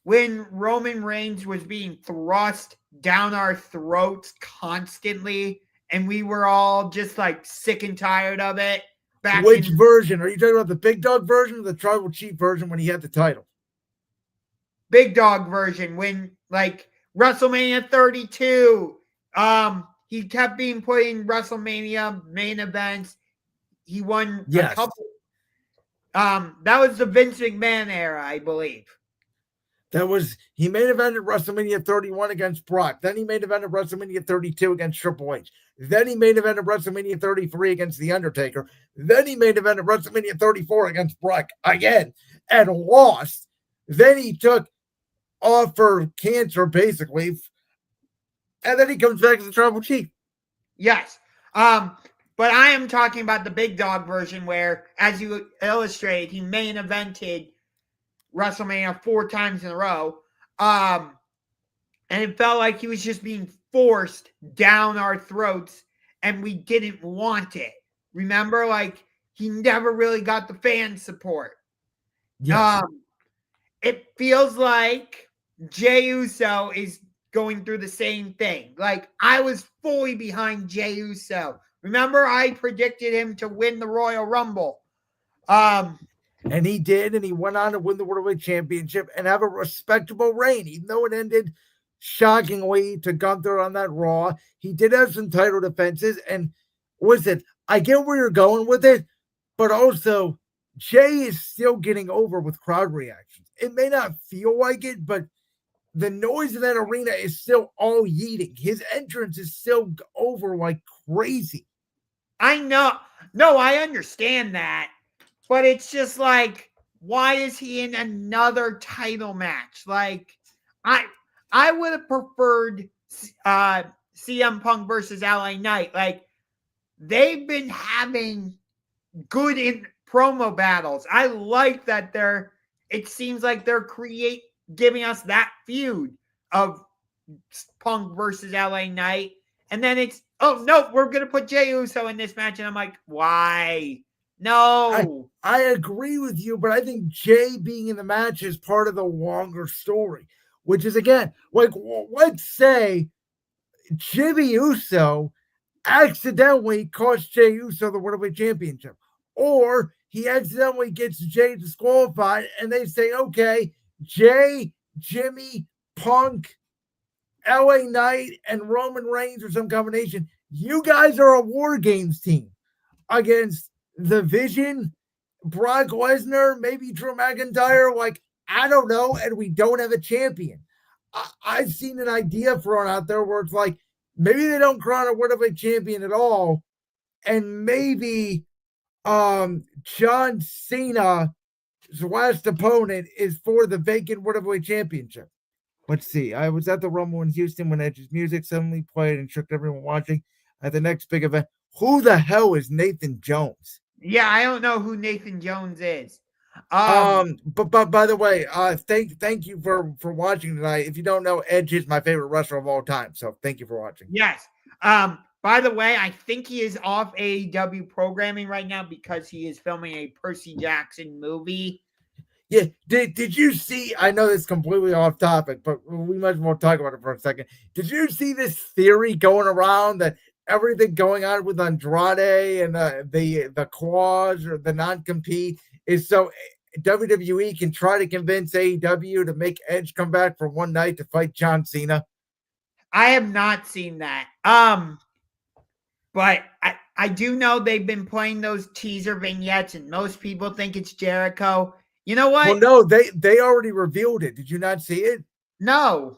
when Roman Reigns was being thrust down our throats constantly and we were all just like sick and tired of it? Which version? Are you talking about the Big Dog version or the Tribal Chief version when he had the title? Big Dog version, when like WrestleMania 32, he kept being put in WrestleMania main events. He won a couple. That was the Vince McMahon era, I believe. He main evented WrestleMania 31 against Brock. Then he main evented WrestleMania 32 against Triple H. Then he main evented WrestleMania 33 against The Undertaker. Then he main evented WrestleMania 34 against Brock again and lost. Then he took off for cancer, basically. And then he comes back as the Tribal Chief. Yes. But I am talking about the Big Dog version where, as you illustrated, he main evented WrestleMania 4 times in a row. And it felt like he was just being forced down our throats and we didn't want it. Remember, like, he never really got the fan support. Yes. It feels like Jey Uso is going through the same thing. Like, I was fully behind Jey Uso. Remember, I predicted him to win the Royal Rumble. And he did, and he went on to win the World Championship and have a respectable reign, even though it ended shockingly to Gunther on that Raw. He did have some title defenses, and listen, I get where you're going with it, but also Jey is still getting over with crowd reactions. It may not feel like it, but the noise in that arena is still all yeeting. His entrance is still over like crazy. I know. No, I understand that. But it's just like, why is he in another title match? Like, I would have preferred CM Punk versus LA Knight. Like, they've been having good in promo battles. I like that it seems like they're giving us that feud of Punk versus LA Knight. And then it's, oh, no, we're going to put Jey Uso in this match. And I'm like, why? No. I agree with you, but I think Jey being in the match is part of the longer story, which is, again, like, let's say Jimmy Uso accidentally cost Jey Uso the World Championship, or he accidentally gets Jey disqualified, and they say, okay, Jey, Jimmy, Punk, LA Knight, and Roman Reigns, or some combination, you guys are a War Games team against the Vision, Brock Lesnar, maybe Drew McIntyre, like, I don't know, and we don't have a champion. I've seen an idea thrown out there where it's like, maybe they don't crown a World Champion at all, and maybe John Cena's last opponent is for the vacant World Championship. Let's see. I was at the Rumble in Houston when Edge's music suddenly played and shook everyone watching at the next big event. Who the hell is Nathan Jones? Yeah, I don't know who Nathan Jones is. But by the way, thank you for watching tonight. If you don't know, Edge is my favorite wrestler of all time. So thank you for watching. Yes. But By the way, I think he is off AEW programming right now because he is filming a Percy Jackson movie. Yeah, did you see? I know this is completely off topic, but we might as well talk about it for a second. Did you see this theory going around that everything going on with Andrade and the clause or the non-compete is so WWE can try to convince AEW to make Edge come back for one night to fight John Cena? I have not seen that. But I do know they've been playing those teaser vignettes, and most people think it's Jericho. You know what? Well, no, they already revealed it. Did you not see it? No.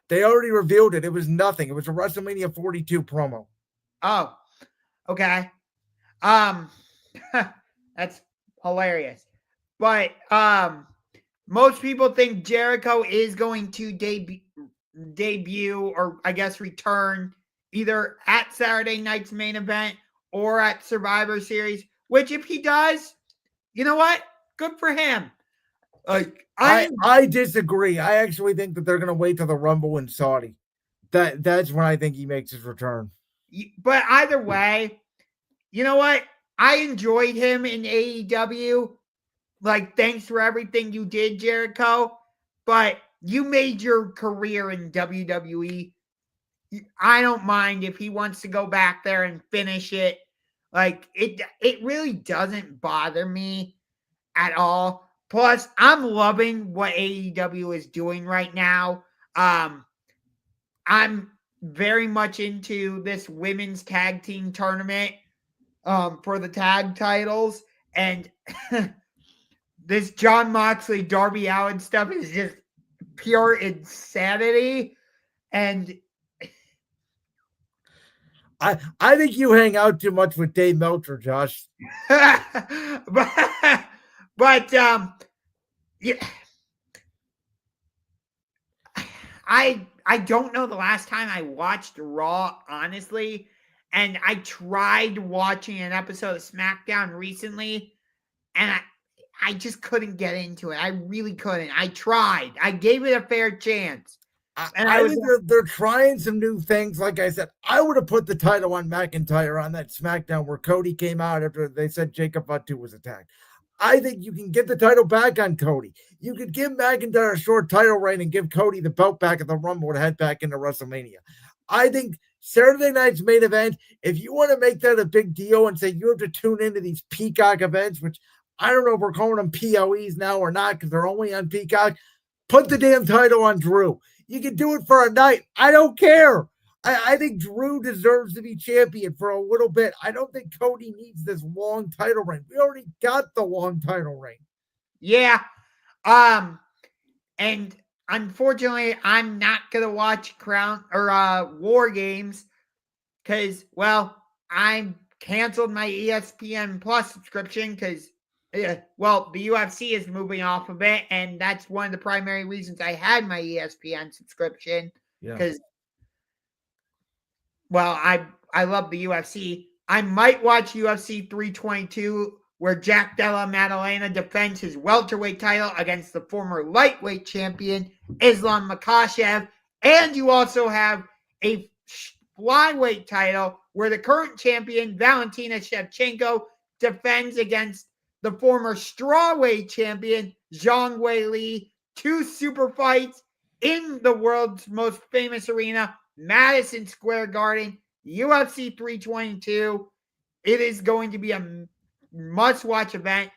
They already revealed it. It was nothing. It was a WrestleMania 42 promo. Oh, okay. That's hilarious. But most people think Jericho is going to debut or I guess return either at Saturday night's main event or at Survivor Series, which if he does, you know what? Good for him. Like I disagree. I actually think that they're going to wait till the Rumble in Saudi. That's when I think he makes his return. But either way, you know what? I enjoyed him in AEW. Like, thanks for everything you did, Jericho. But you made your career in WWE. I don't mind if he wants to go back there and finish it. Like, it really doesn't bother me at all. Plus, I'm loving what AEW is doing right now. I'm very much into this women's tag team tournament for the tag titles. And this Jon Moxley, Darby Allin stuff is just pure insanity. And I think you hang out too much with Dave Meltzer, Josh. but yeah, I don't know the last time I watched Raw, honestly, and I tried watching an episode of SmackDown recently, and I just couldn't get into it. I really couldn't. I tried. I gave it a fair chance. And I think they're trying some new things. Like I said, I would have put the title on McIntyre on that SmackDown where Cody came out after they said Jacob Fatu was attacked. I think you can get the title back on Cody. You could give McIntyre a short title reign and give Cody the belt back at the Rumble to head back into WrestleMania. I think Saturday night's main event, if you want to make that a big deal and say you have to tune into these Peacock events, which I don't know if we're calling them POEs now or not because they're only on Peacock, put the damn title on Drew. You can do it for a night. I don't care. I think Drew deserves to be champion for a little bit. I don't think Cody needs this long title reign. We already got the long title reign. Yeah. And unfortunately, I'm not gonna watch War Games because, well, I canceled my ESPN Plus subscription because, the UFC is moving off of it, and that's one of the primary reasons I had my ESPN subscription. Because, I love the UFC. I might watch UFC 322, where Jack Della Maddalena defends his welterweight title against the former lightweight champion, Islam Makhachev. And you also have a flyweight title where the current champion, Valentina Shevchenko, defends against the former strawweight champion, Zhang Weili. 2 super fights in the world's most famous arena, Madison Square Garden, UFC 322. It is going to be a must-watch event.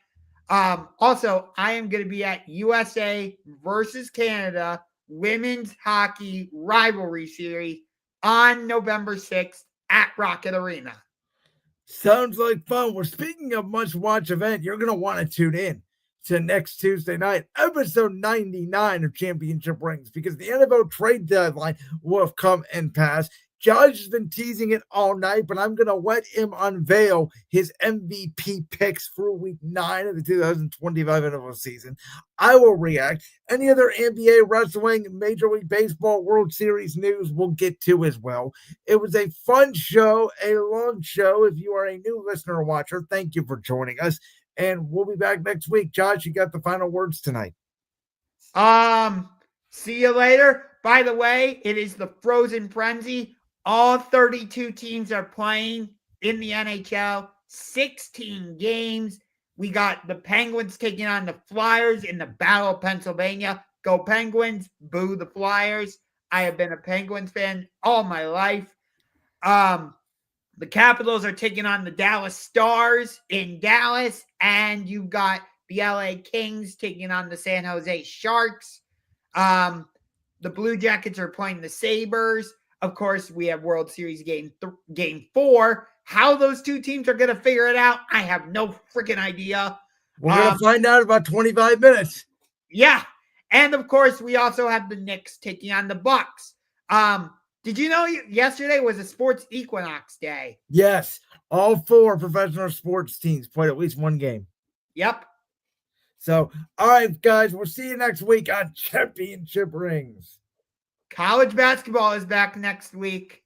Also, I am going to be at USA versus Canada Women's Hockey Rivalry Series on November 6th at Rocket Arena. Sounds like fun. Well, speaking of must-watch event, you're going to want to tune in to next Tuesday night, episode 99 of Championship Rings, because the NFL trade deadline will have come and passed. Josh has been teasing it all night, but I'm going to let him unveil his MVP picks for week 9 of the 2025 NFL season. I will react. Any other NBA, wrestling, Major League Baseball, World Series news we'll get to as well. It was a fun show, a long show. If you are a new listener or watcher, thank you for joining us. And we'll be back next week. Josh, you got the final words tonight. See you later. By the way, it is the Frozen Frenzy All 32 teams are playing in the NHL, 16 games. We got the Penguins taking on the Flyers in the Battle of Pennsylvania. Go Penguins, boo the Flyers. I have been a Penguins fan all my life. The Capitals are taking on the Dallas Stars in Dallas, and you've got the LA Kings taking on the San Jose Sharks. The Blue Jackets are playing the Sabres. Of course, we have World Series game 4. How those two teams are going to figure it out, I have no freaking idea. We're going to find out in about 25 minutes. Yeah. And of course, we also have the Knicks taking on the Bucks. Did you know yesterday was a sports equinox day? Yes. All 4 professional sports teams played at least one game. Yep. So, all right, guys, we'll see you next week on Championship Rings. College basketball is back next week.